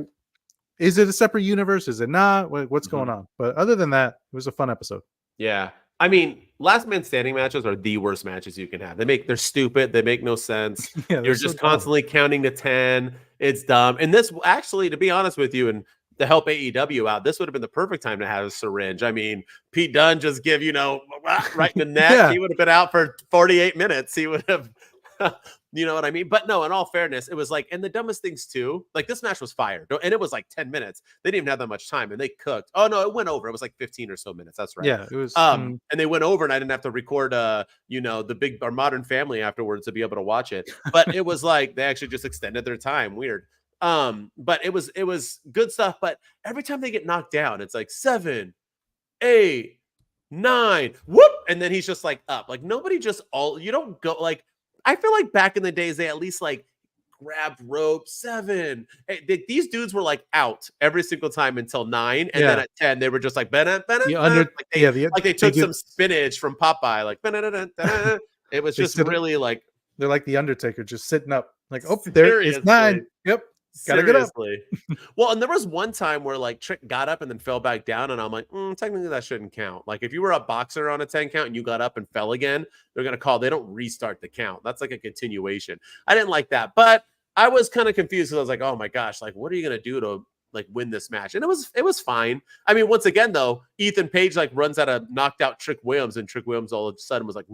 is it a separate universe? Is it not? What's going on? But other than that, it was a fun episode. Yeah. I mean, last man standing matches are the worst matches you can have. They're stupid. They make no sense. You're just constantly counting to 10. It's dumb. And this actually, to be honest with you, and to help AEW out, this would have been the perfect time to have a syringe. I mean, Pete Dunne just give, right in the neck. Yeah. He would have been out for 48 minutes. He would have, you know what I mean? But no, in all fairness, it was like, and the dumbest things too, like this match was fire. And it was like 10 minutes. They didn't even have that much time and they cooked. Oh no, it went over. It was like 15 or so minutes. That's right. Yeah, it was. And they went over and I didn't have to record, our Modern Family afterwards to be able to watch it. But it was like, they actually just extended their time. Weird. But it was good stuff. But every time they get knocked down, it's like 7, 8, 9, whoop, and then he's just like up. Like nobody you don't go like. I feel like back in the days they at least like grabbed rope 7. These dudes were like out every single time until 9, and then at 10 they were just like they took some spinach from Popeye, like it was just really like they're like the Undertaker, just sitting up. Like, oh, there it's 9. Yep. Gotta get up. Seriously. Well, and there was one time where like Trick got up and then fell back down, and I'm like, technically that shouldn't count. Like if you were a boxer on a 10 count and you got up and fell again, they're gonna call. They don't restart the count. That's like a continuation. I didn't like that, but I was kind of confused because I was like, oh my gosh, like what are you gonna do to like win this match? And it was fine. I mean, once again though, Ethan Page like runs out of knocked out Trick Williams, and Trick Williams all of a sudden was like,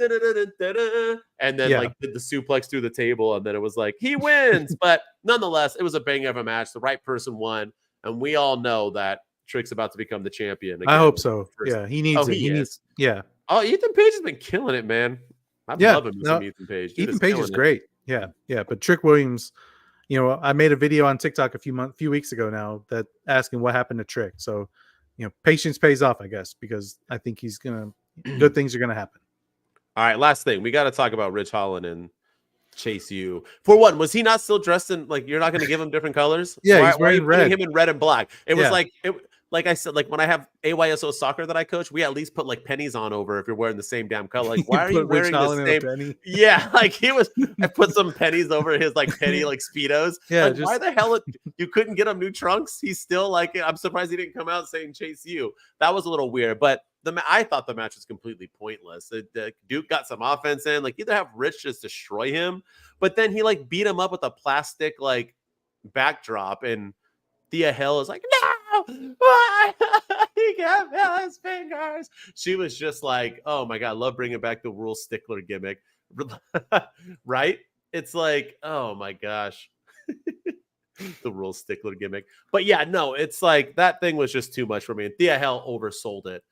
and then like did the suplex through the table, and then it was like he wins. But nonetheless, it was a banger of a match. The right person won, and we all know that Trick's about to become the champion again. I hope so. Yeah, he needs it. He needs. Yeah. Oh, Ethan Page has been killing it, man. I love him. Ethan Page. Ethan Page is great. Yeah, yeah. But Trick Williams, you know, I made a video on TikTok a few weeks ago now that asking what happened to Trick. So, you know, patience pays off, I guess, because I think he's gonna good things are gonna happen. All right, last thing. We got to talk about Rich Holland and Chase U. For one, was he not still dressed in, like, you're not going to give him different colors? Yeah, he's wearing red. Him in red and black. It was like I said, like when I have AYSO soccer that I coach, we at least put like pennies on over if you're wearing the same damn color. Like, why are you wearing the same? Penny? Yeah, like I put some pennies over his like penny like Speedos. Yeah, like, why the hell you couldn't get him new trunks? He's still like, I'm surprised he didn't come out saying Chase U. That was a little weird, but I thought the match was completely pointless. Duke got some offense in, like either have Rich just destroy him, but then he like beat him up with a plastic like backdrop, and Thea Hill is like, no, he can't feel his fingers. She was just like, oh my God, love bringing back the rule stickler gimmick, right? It's like, oh my gosh. The rule stickler gimmick. But yeah, no, it's like that thing was just too much for me. And Thea Hill oversold it.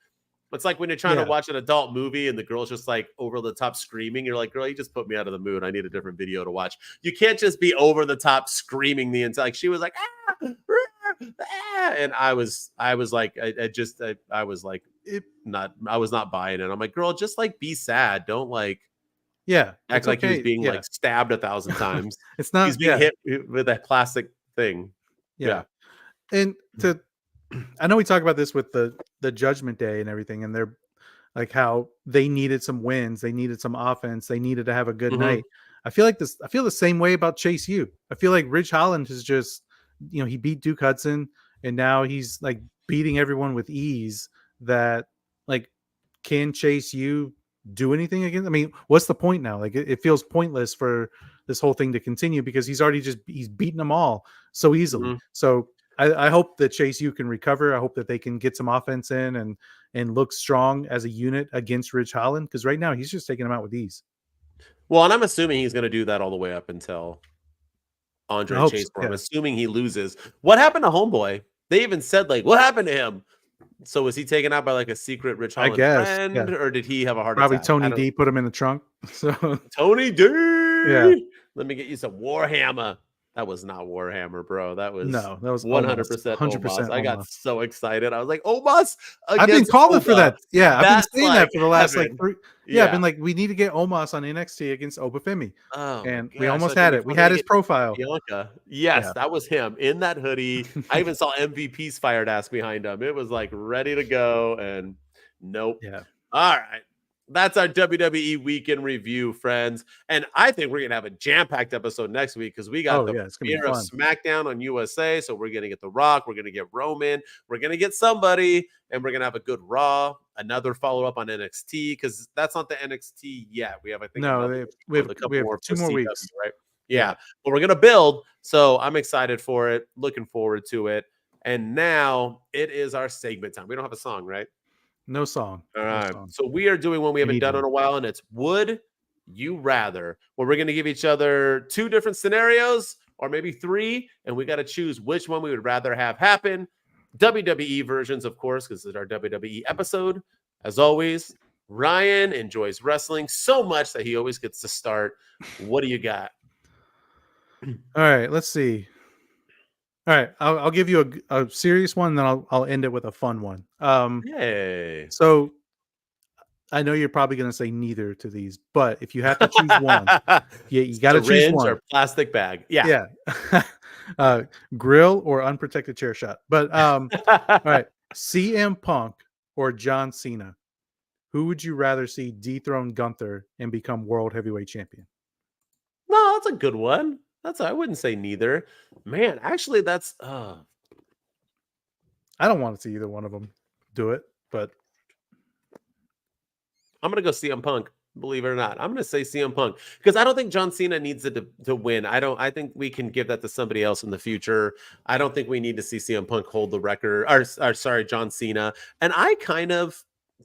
It's like when you're trying to watch an adult movie and the girl's just like over the top screaming. You're like, girl, you just put me out of the mood. I need a different video to watch. You can't just be over the top screaming the entire. Like she was like, and I was like, I was not buying it. I'm like, girl, just like be sad. Don't like, act like he was being like stabbed 1,000 times. It's not. He's being hit with that plastic thing. Yeah. And I know we talk about this with the Judgment Day and everything, and they're like how they needed some wins, they needed some offense, they needed to have a good night. I feel the same way about Chase U. I feel like Ridge Holland is just, you know, he beat Duke Hudson, and now he's like beating everyone with ease. That like, can Chase U do anything against? I mean, what's the point now? Like it feels pointless for this whole thing to continue because he's beaten them all so easily. So I hope that Chase U can recover. I hope that they can get some offense in and look strong as a unit against Ridge Holland, because right now he's just taking them out with ease. Well, and I'm assuming he's going to do that all the way up until Andre Chase. I'm assuming he loses. What happened to Homeboy? They even said like, what happened to him? So was he taken out by like a secret Ridge Holland friend, or did he have a heart attack? Probably Tony D put him in the trunk. So Tony D. Yeah. Let me get you some Warhammer. That was not Warhammer, bro. That was 100% 100%. I got so excited. I was like, Omos. I've been calling for that. Yeah, I've been saying that for the last like 3. Yeah, I've been like, we need to get Omos on NXT against Obafemi. Oh, and we almost had it. We had his profile. Bianca. Yes, that was him in that hoodie. I even saw MVP's fired ass behind him. It was like ready to go, and nope. Yeah. All right. That's our WWE Week In review, friends. And I think we're going to have a jam-packed episode next week because we got the premiere of SmackDown on USA. So we're going to get The Rock. We're going to get Roman. We're going to get somebody. And we're going to have a good Raw. Another follow-up on NXT because that's not the NXT yet. We have, I think, we have 2 more weeks. Right? Yeah. But we're going to build. So I'm excited for it. Looking forward to it. And now it is our segment time. We don't have a song, right? No song. All right. So we are doing one we haven't done in a while, and it's Would You Rather, where we're going to give each other 2 different scenarios or maybe 3, and we got to choose which one we would rather have happen. WWE versions, of course, because it's our WWE episode. As always, Ryan enjoys wrestling so much that he always gets to start. What do you got? All right. Let's see. All right, I'll give you a serious one, then I'll end it with a fun one. Hey. So I know you're probably going to say neither to these, but if you have to choose one, you got to choose one. Or plastic bag. Yeah. Grill or unprotected chair shot. But all right, CM Punk or John Cena. Who would you rather see dethrone Gunther and become world heavyweight champion? No, that's a good one. I wouldn't say neither. Man, actually, that's I don't want to see either one of them do it, but I'm gonna go CM Punk. Believe it or not, I'm gonna say CM Punk because I don't think John Cena needs it to win. I think we can give that to somebody else in the future. I don't think we need to see CM Punk hold the record. Or sorry, John Cena. And I kind of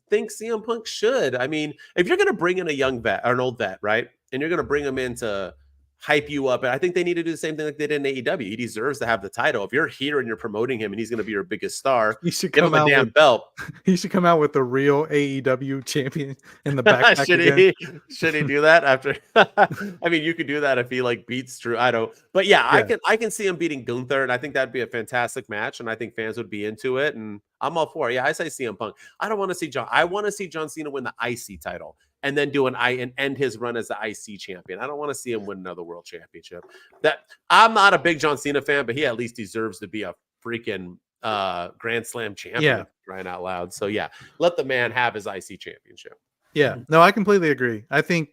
think CM Punk should. I mean, if you're gonna bring in a young vet or an old vet, right, and you're gonna bring him in to hype you up, and I think they need to do the same thing like they did in AEW. He deserves to have the title. If you're here and you're promoting him, and he's gonna be your biggest star, you should give him come a out damn with belt. he should come out with the real AEW champion in the backpack should again. should he do that after? I mean, you could do that if he like beats Drew. I don't, but yeah, I can see him beating Gunther, and I think that'd be a fantastic match, and I think fans would be into it, and I'm all for it. Yeah, I say CM Punk. I don't want to see John. I want to see John Cena win the IC title and then do and end his run as the IC champion. I don't want to see him win another world championship. That I'm not a big John Cena fan, but he at least deserves to be a freaking Grand Slam champion, crying out loud. So yeah, let the man have his IC championship. Yeah, no, I completely agree. I think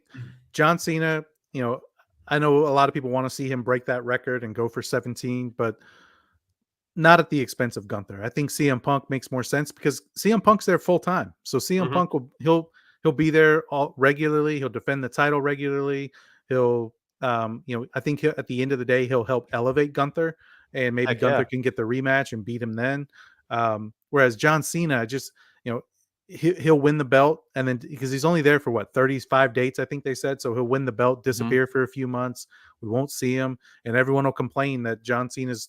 John Cena, I know a lot of people want to see him break that record and go for 17, but not at the expense of Gunther. I think CM Punk makes more sense because CM Punk's there full time. So CM Punk he'll be there all regularly. He'll defend the title regularly. He'll I think at the end of the day he'll help elevate Gunther, and maybe Gunther can get the rematch and beat him then. Whereas John Cena just he'll win the belt, and then because he's only there for what 35 dates, I think they said. So he'll win the belt, disappear for a few months. We won't see him, and everyone will complain that John Cena's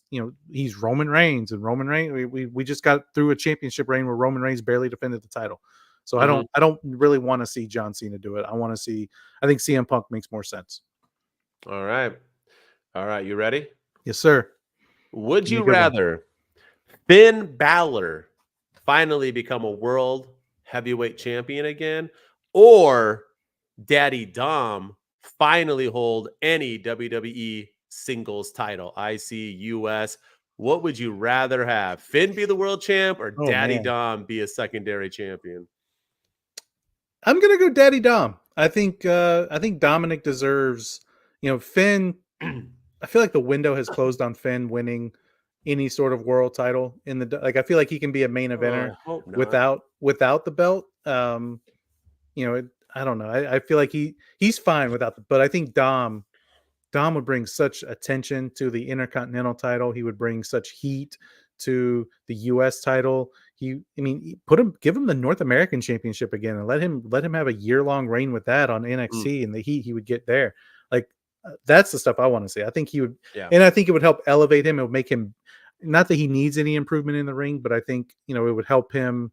he's Roman Reigns, and Roman Reigns. We just got through a championship reign where Roman Reigns barely defended the title. So I don't really want to see John Cena do it. I think CM Punk makes more sense. All right, you ready? Yes, sir. Would you rather Finn Balor finally become a world heavyweight champion again, or Daddy Dom finally hold any WWE singles title, IC, US? What would you rather have? Finn be the world champ or Daddy Dom be a secondary champion? I'm gonna go Daddy Dom. I think Dominic deserves, Finn. I feel like the window has closed on Finn winning any sort of world title in the I feel like he can be a main eventer without the belt. I don't know. I feel like he's fine without but I think Dom would bring such attention to the Intercontinental title. He would bring such heat to the US title. Give him the North American Championship again and let him have a year-long reign with that on NXT and the heat he would get there. That's the stuff I want to see. I think he would, and I think it would help elevate him. It would make him, not that he needs any improvement in the ring, but I think, it would help him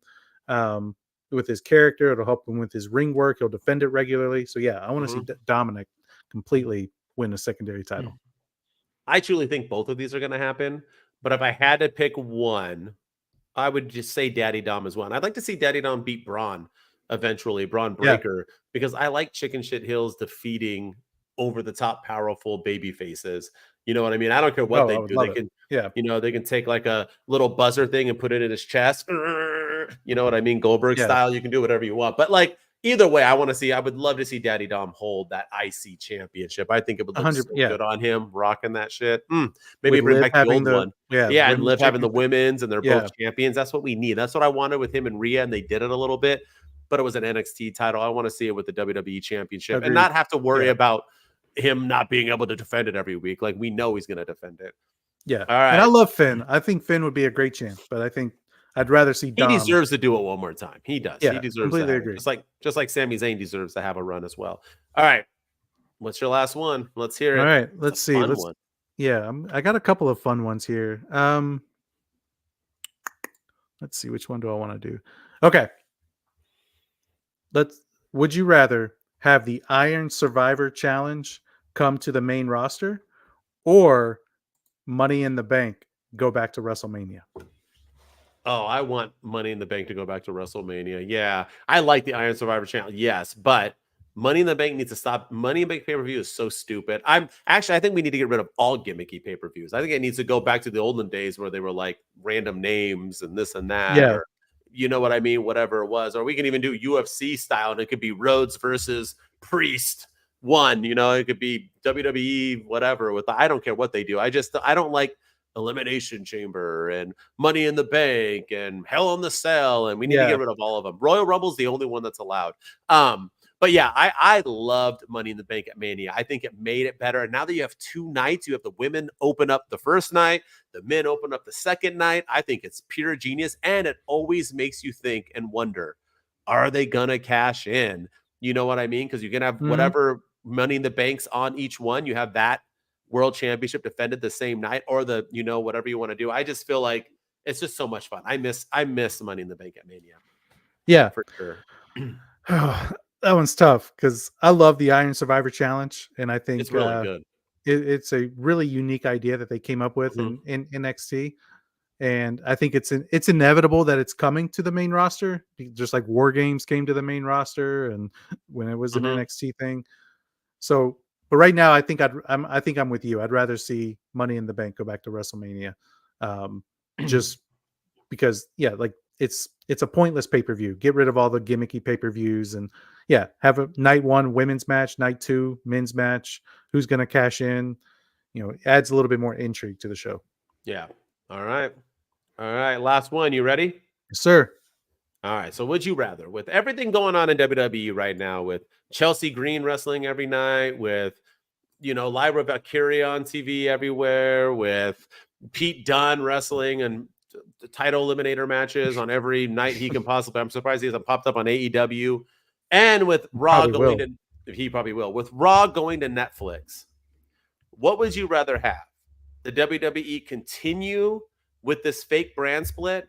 with his character. It'll help him with his ring work. He'll defend it regularly. So yeah, I want to see Dominic completely win a secondary title. I truly think both of these are going to happen, but if I had to pick one, I would just say Daddy Dom is one. I'd like to see Daddy Dom beat Braun eventually, Braun Breaker, because I like Chicken Shit Hills defeating over the top powerful baby faces. You know what I mean? I don't care what they do. They can, they can take like a little buzzer thing and put it in his chest. You know what I mean? Goldberg style. You can do whatever you want. But either way, I would love to see Daddy Dom hold that IC championship. I think it would look so good on him rocking that shit. Maybe bring back the old one. And Liv having the women's and they're both champions. That's what we need. That's what I wanted with him and Rhea, and they did it a little bit, but it was an NXT title. I want to see it with the WWE championship and not have to worry about him not being able to defend it every week. We know he's going to defend it. Yeah. All right. And I love Finn. I think Finn would be a great champ, but I think I'd rather see Dom. He deserves to do it one more time. He does. Yeah, he deserves completely agree. Just like Sami Zayn deserves to have a run as well. All right. What's your last one? Let's hear it. All right. Let's see. I got a couple of fun ones here. Let's see. Which one do I want to do? Okay. Would you rather have the Iron Survivor Challenge come to the main roster, or Money in the Bank go back to WrestleMania? Oh, I want Money in the Bank to go back to WrestleMania. Yeah, I like the Iron Survivor Challenge. Yes, but Money in the Bank needs to stop. Money in the Bank pay-per-view is so stupid. I think we need to get rid of all gimmicky pay-per-views. I think it needs to go back to the olden days where they were like random names and this and that. Yeah. Or, you know what I mean? Whatever it was. Or we can even do UFC style, and it could be Rhodes versus Priest one. You know, it could be WWE, whatever. I don't care what they do. I don't like Elimination Chamber and Money in the Bank and Hell in the Cell, and we need to get rid of all of them. Royal Rumble's the only one that's allowed. But yeah, I loved Money in the Bank at Mania. I think it made it better. And now that you have 2 nights, you have the women open up the first night, the men open up the second night. I think it's pure genius. And it always makes you think and wonder, are they going to cash in? You know what I mean? Because you can have whatever Money in the Banks on each one. You have that World Championship defended the same night, or the, you know, whatever you want to do. I just feel like it's just so much fun. I miss Money in the Bank at Mania. Yeah, for sure. That one's tough because I love the Iron Survivor Challenge, and I think It's really good. It's a really unique idea that they came up with in NXT, and I think it's inevitable that it's coming to the main roster, just like War Games came to the main roster, and when it was an NXT thing. So, but right now, I think I'm with you. I'd rather see Money in the Bank go back to WrestleMania, just because, yeah, like it's a pointless pay-per-view. Get rid of all the gimmicky pay-per-views, and yeah, have a night 1 women's match, night 2 men's match. Who's going to cash in? You know, it adds a little bit more intrigue to the show. Yeah. All right. Last one. You ready? Yes, sir. All right. So would you rather, with everything going on in WWE right now, with Chelsea Green wrestling every night, with, you know, Lyra Valkyria on TV everywhere, with Pete Dunne wrestling and the title eliminator matches on every night he can possibly, I'm surprised he hasn't popped up on AEW, and with Raw going to, he probably will, with Raw going to Netflix, what would you rather have? The WWE continue with this fake brand split,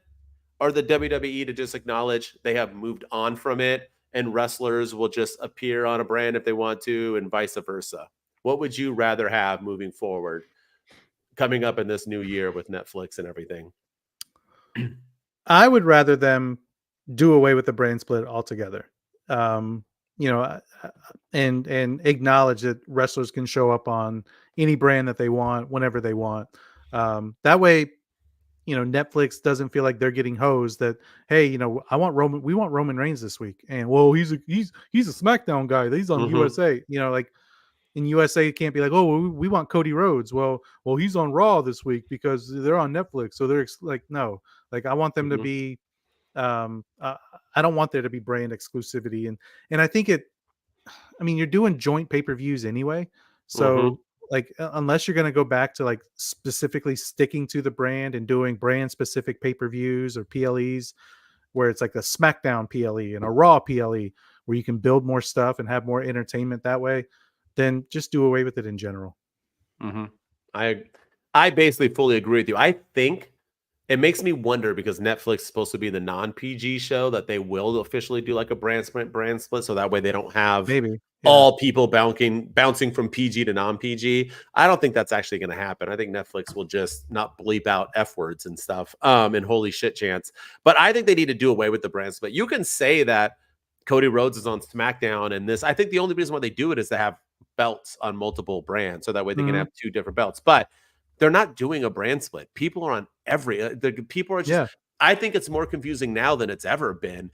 or the WWE to just acknowledge they have moved on from it and wrestlers will just appear on a brand if they want to, and vice versa? What would you rather have moving forward, coming up in this new year with Netflix and everything? I would rather them do away with the brand split altogether. You know, and acknowledge that wrestlers can show up on any brand that they want whenever they want. That way, you know, Netflix doesn't feel like they're getting hosed that, hey, you know, we want Roman Reigns this week, and well, he's a SmackDown guy. He's on USA. You know, like in USA, it can't be like, oh, we want Cody Rhodes. Well, he's on Raw this week because they're on Netflix. So they're like, no, like I want them to be. I don't want there to be brand exclusivity, and I think I mean, you're doing joint pay-per-views anyway, so like unless you're going to go back to like specifically sticking to the brand and doing brand specific pay-per-views or PLEs, where it's like a SmackDown PLE and a Raw PLE where you can build more stuff and have more entertainment that way, then just do away with it in general. I basically fully agree with you. I think it makes me wonder, because Netflix is supposed to be the non-PG show, that they will officially do like a brand split, so that way they don't have all people bouncing from PG to non-PG. I don't think that's actually going to happen. I think Netflix will just not bleep out F words and stuff, and holy shit chants. But I think they need to do away with the brand split. You can say that Cody Rhodes is on SmackDown, and this, I think the only reason why they do it is to have belts on multiple brands, so that way they can have 2 different belts. But they're not doing a brand split. People are on people are just, I think it's more confusing now than it's ever been.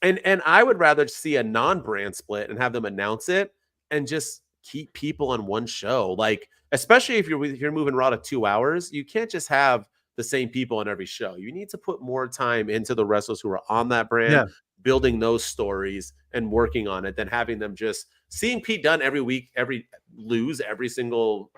And I would rather see a non-brand split and have them announce it and just keep people on one show. Like, especially if you're moving Raw to 2 hours, you can't just have the same people on every show. You need to put more time into the wrestlers who are on that brand, building those stories and working on it, than having them just seeing Pete Dunne every week, lose every single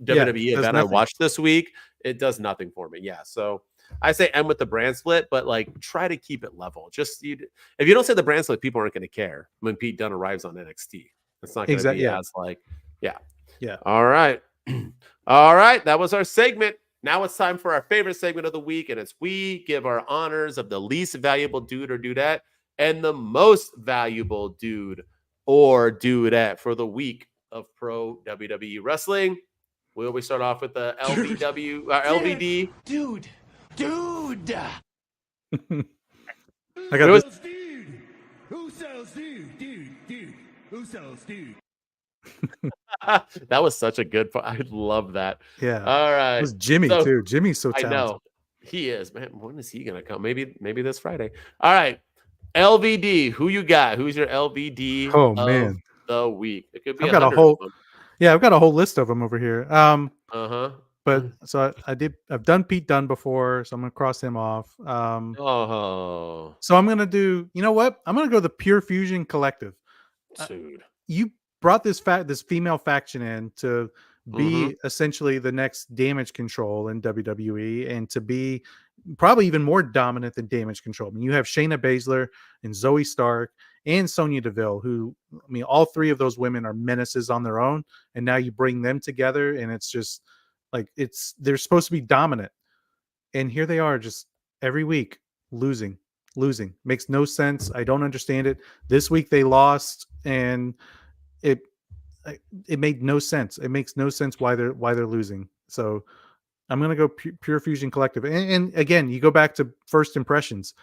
WWE event I watched this week. It does nothing for me. Yeah. So I say end with the brand split, but like try to keep it level. Just if you don't say the brand split, people aren't going to care when Pete Dunne arrives on NXT. It's not going to be as like, yeah. All right. All right. That was our segment. Now it's time for our favorite segment of the week, and it's we give our honors of the least valuable dude or dudette and the most valuable dude or dudette for the week of pro WWE wrestling. We always start off with the LVD. Dude. I got this. Who sells dude? Who sells dude? That was such a good part. I love that. Yeah. All right. It was Jimmy too. Jimmy's so talented. I know. He is, man. When is he gonna come? Maybe this Friday. All right. LVD. Who you got? Who's your LVD? Oh man. the week. It could be I've got a 100 whole, of them. yeah, I've got a whole list of them over here. Uh-huh. But so I've done Pete Dunne before, so I'm gonna cross him off. Oh, So I'm gonna do, you know what? I'm gonna go the Pure Fusion Collective. dude. You brought this female faction in to Mm-hmm. be essentially the next Damage Control in WWE and to be probably even more dominant than Damage Control. I mean, you have Shayna Baszler and Zoe Stark and Sonya Deville, who, I mean, all three of those women are menaces on their own, and now you bring them together, and it's just like they're supposed to be dominant, and here they are, just every week losing. Makes no sense. I don't understand it. This week they lost, and it made no sense. It makes no sense why they're losing. So I'm gonna go Pure Fusion Collective. And again, you go back to first impressions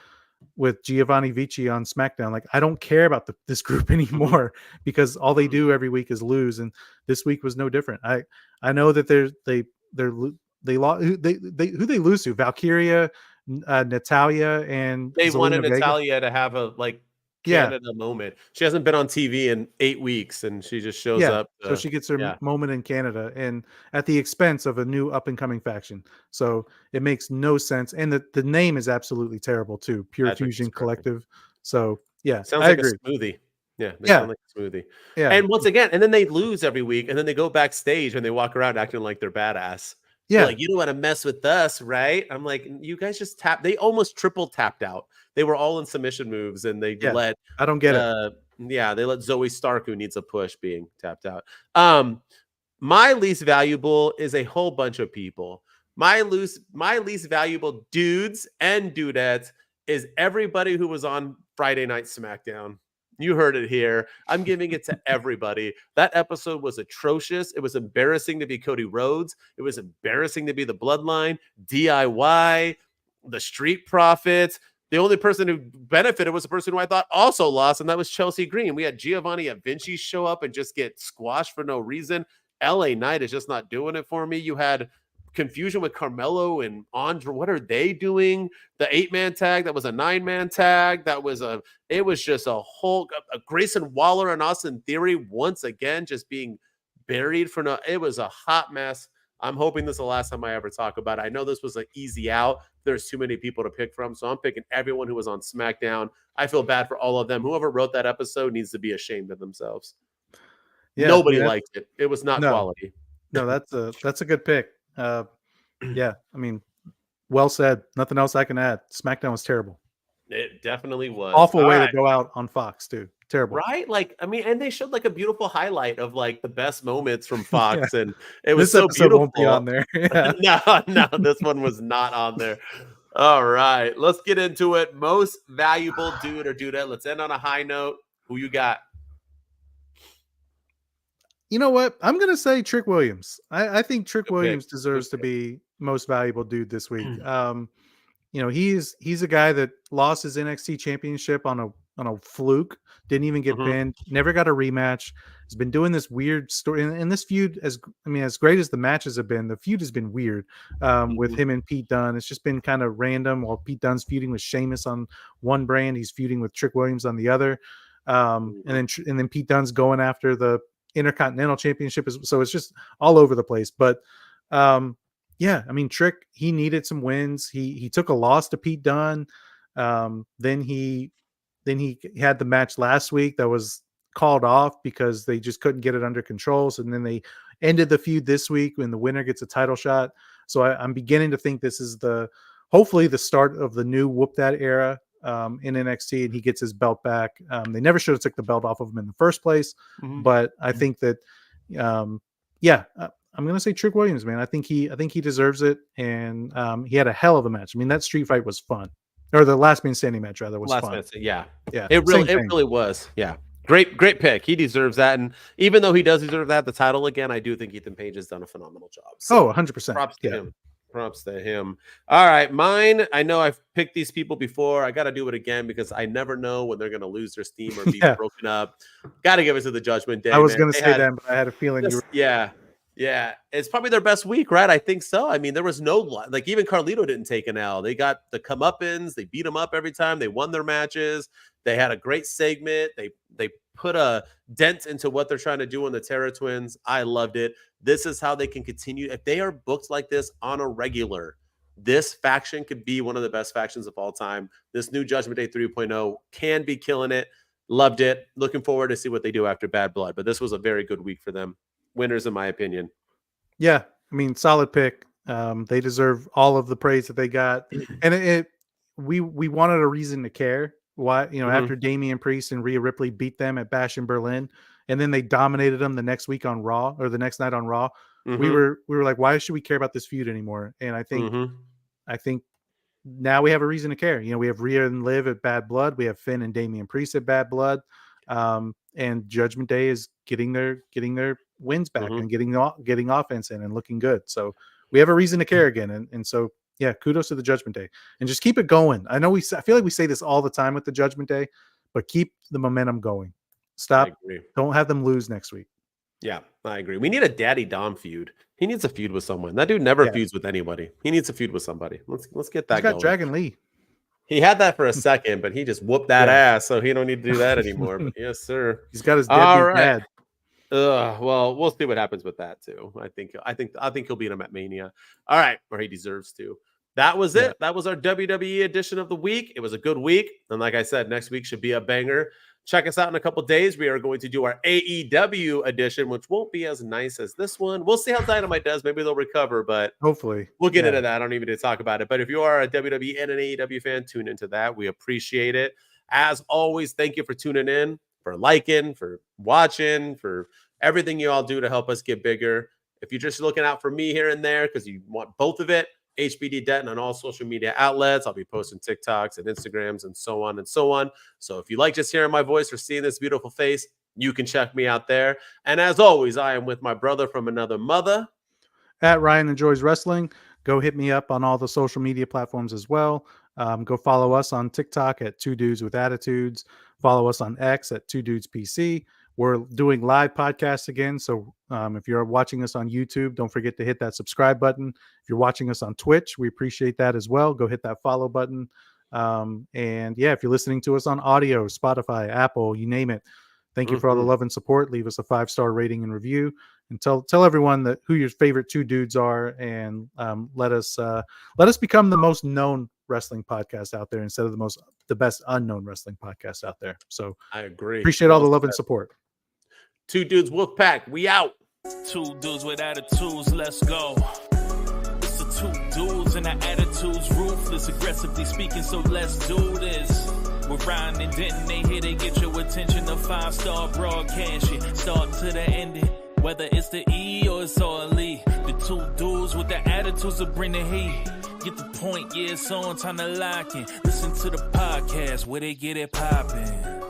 with Giovanni Vicci on SmackDown. Like, I don't care about this group anymore because all they do every week is lose, and this week was no different. I know that they lost. Who they lose to? Valkyria, Natalia, and They Zelina wanted Vega. Natalia to have a Canada moment. She hasn't been on TV in 8 weeks, and she just shows up. So she gets her moment in Canada, and at the expense of a new up and coming faction. So it makes no sense, and the name is absolutely terrible too. Pure Fusion Collective. So yeah, sounds I like agree. a smoothie. Yeah, they sound like a smoothie. Yeah, and once again, and then they lose every week, and then they go backstage and they walk around acting like they're badass. yeah. They're like, you don't want to mess with us, right? I'm like, you guys just tapped. They almost triple tapped out. They were all in submission moves, and they let. I don't get it. Yeah, they let Zoe Stark, who needs a push, being tapped out. My least valuable is a whole bunch of people. My least valuable dudes and dudettes is everybody who was on Friday Night SmackDown. You heard it here. I'm giving it to everybody. That episode was atrocious. It was embarrassing to be Cody Rhodes. It was embarrassing to be the Bloodline, DIY, the Street Profits. The only person who benefited was the person who I thought also lost, and that was Chelsea Green. We had Giovanni Vicci show up and just get squashed for no reason. LA Knight is just not doing it for me. You had confusion with Carmelo and Andre. What are they doing? The 8-man tag, that was a 9-man tag. It was just a Grayson Waller and Austin Theory once again just being buried for no. It was a hot mess. I'm hoping this is the last time I ever talk about it. I know this was an easy out. There's too many people to pick from, so I'm picking everyone who was on SmackDown. I feel bad for all of them. Whoever wrote that episode needs to be ashamed of themselves. Yeah, nobody liked it. It was not quality. No, that's a good pick. Yeah, I mean, well said. Nothing else I can add. SmackDown was terrible. It definitely was. Awful way to go out on Fox, too. Terrible. Right? Like, I mean, and they showed like a beautiful highlight of like the best moments from Fox, and it was so beautiful. Won't be on there. No, this one was not on there. All right, let's get into it. Most valuable dude or dudette. Let's end on a high note. Who you got? You know what? I'm going to say Trick Williams. I think Trick Williams deserves to be most valuable dude this week. You know, he's a guy that lost his NXT championship on a fluke, didn't even get pinned, never got a rematch. He's been doing this weird story, and this feud, as great as the matches have been, the feud has been weird with him and Pete Dunne. It's just been kind of random. While Pete Dunne's feuding with Sheamus on one brand, he's feuding with Trick Williams on the other, and then Pete Dunne's going after the Intercontinental Championship, so it's just all over the place. But yeah, I mean, Trick, he needed some wins. He took a loss to Pete Dunne. Then he had the match last week that was called off because they just couldn't get it under control. So then they ended the feud this week when the winner gets a title shot. So I'm beginning to think this is hopefully the start of the new Whoop That era in NXT, and he gets his belt back. They never should have took the belt off of him in the first place, but I think that, I'm going to say Trick Williams, man. I think he deserves it, and he had a hell of a match. I mean, that street fight was fun, or the last man standing match rather was fun. Yeah. It really was. Yeah, great pick. He deserves that, and even though he does deserve the title again, I do think Ethan Page has done a phenomenal job. So 100%. Props to him. Props to him. All right, mine. I know I've picked these people before. I got to do it again because I never know when they're going to lose their steam or be broken up. Got to give it to the Judgment Day. I was going to say that, but I had a feeling you were. Yeah, it's probably their best week, right? I think so. I mean, there was no, even Carlito didn't take an L. They got the comeuppance. They beat them up every time. They won their matches. They had a great segment. They put a dent into what they're trying to do on the Terra Twins. I loved it. This is how they can continue. If they are booked like this on a regular, this faction could be one of the best factions of all time. This new Judgment Day 3.0 can be killing it. Loved it. Looking forward to see what they do after Bad Blood. But this was a very good week for them. Winners, in my opinion. Yeah, I mean, solid pick. They deserve all of the praise that they got, and we wanted a reason to care. Why, after Damian Priest and Rhea Ripley beat them at Bash in Berlin, and then they dominated them the next week on Raw, or the next night on Raw, we were like, why should we care about this feud anymore? And I think now we have a reason to care. We have Rhea and Liv at Bad Blood. We have Finn and Damian Priest at Bad Blood. And Judgment Day is getting their wins back and getting offense in and looking good. So we have a reason to care again. And so, yeah, kudos to the Judgment Day, and just keep it going. I feel like we say this all the time with the Judgment Day, but keep the momentum going. Stop. Don't have them lose next week. Yeah, I agree. We need a Daddy Dom feud. He needs a feud with someone. That dude never feuds with anybody. He needs a feud with somebody. Let's get that. He's got going. Dragon Lee. He had that for a second, but he just whooped that ass, so he don't need to do that anymore. But yes, sir. He's got his deadbeat dad. Well, we'll see what happens with that too. I think he'll beat him at Mania. All right, or he deserves to. That was it. That was our WWE edition of the week. It was a good week, and like I said, next week should be a banger. Check us out in a couple days. We are going to do our AEW edition, which won't be as nice as this one. We'll see how Dynamite does. Maybe they'll recover, but hopefully we'll get into that. I don't even need to talk about it. But if you are a WWE and an AEW fan, tune into that. We appreciate it. As always, thank you for tuning in, for liking, for watching, for everything you all do to help us get bigger. If you're just looking out for me here and there because you want both of it, HBD Denton on all social media outlets. I'll be posting TikToks and Instagrams and so on and so on. So if you like just hearing my voice or seeing this beautiful face, you can check me out there. And as always, I am with my brother from another mother. At Ryan Enjoys Wrestling. Go hit me up on all the social media platforms as well. Go follow us on TikTok at 2 Dudes with Attitudes. Follow us on X at 2 Dudes PC. We're doing live podcasts again. So if you're watching us on YouTube, don't forget to hit that subscribe button. If you're watching us on Twitch, we appreciate that as well. Go hit that follow button. And yeah, if you're listening to us on audio, Spotify, Apple, you name it. Thank you for all the love and support. Leave us a 5-star rating and review, and tell everyone who your favorite 2 dudes are, and let us become the most known wrestling podcast out there instead of the best unknown wrestling podcast out there. So I agree. Appreciate all the love and support. 2 Dudes Wolfpack, we out. 2 dudes with attitudes, let's go. It's the 2 dudes and our attitudes, ruthless, aggressively speaking, so let's do this. We're Ryan and Denton, they here to get your attention. A 5-star broadcast, start to the ending. Whether it's the E or it's all E, the 2 dudes with the attitudes will bring the heat. Get the point, yeah, it's on, time to lock in. Listen to the podcast where they get it poppin'.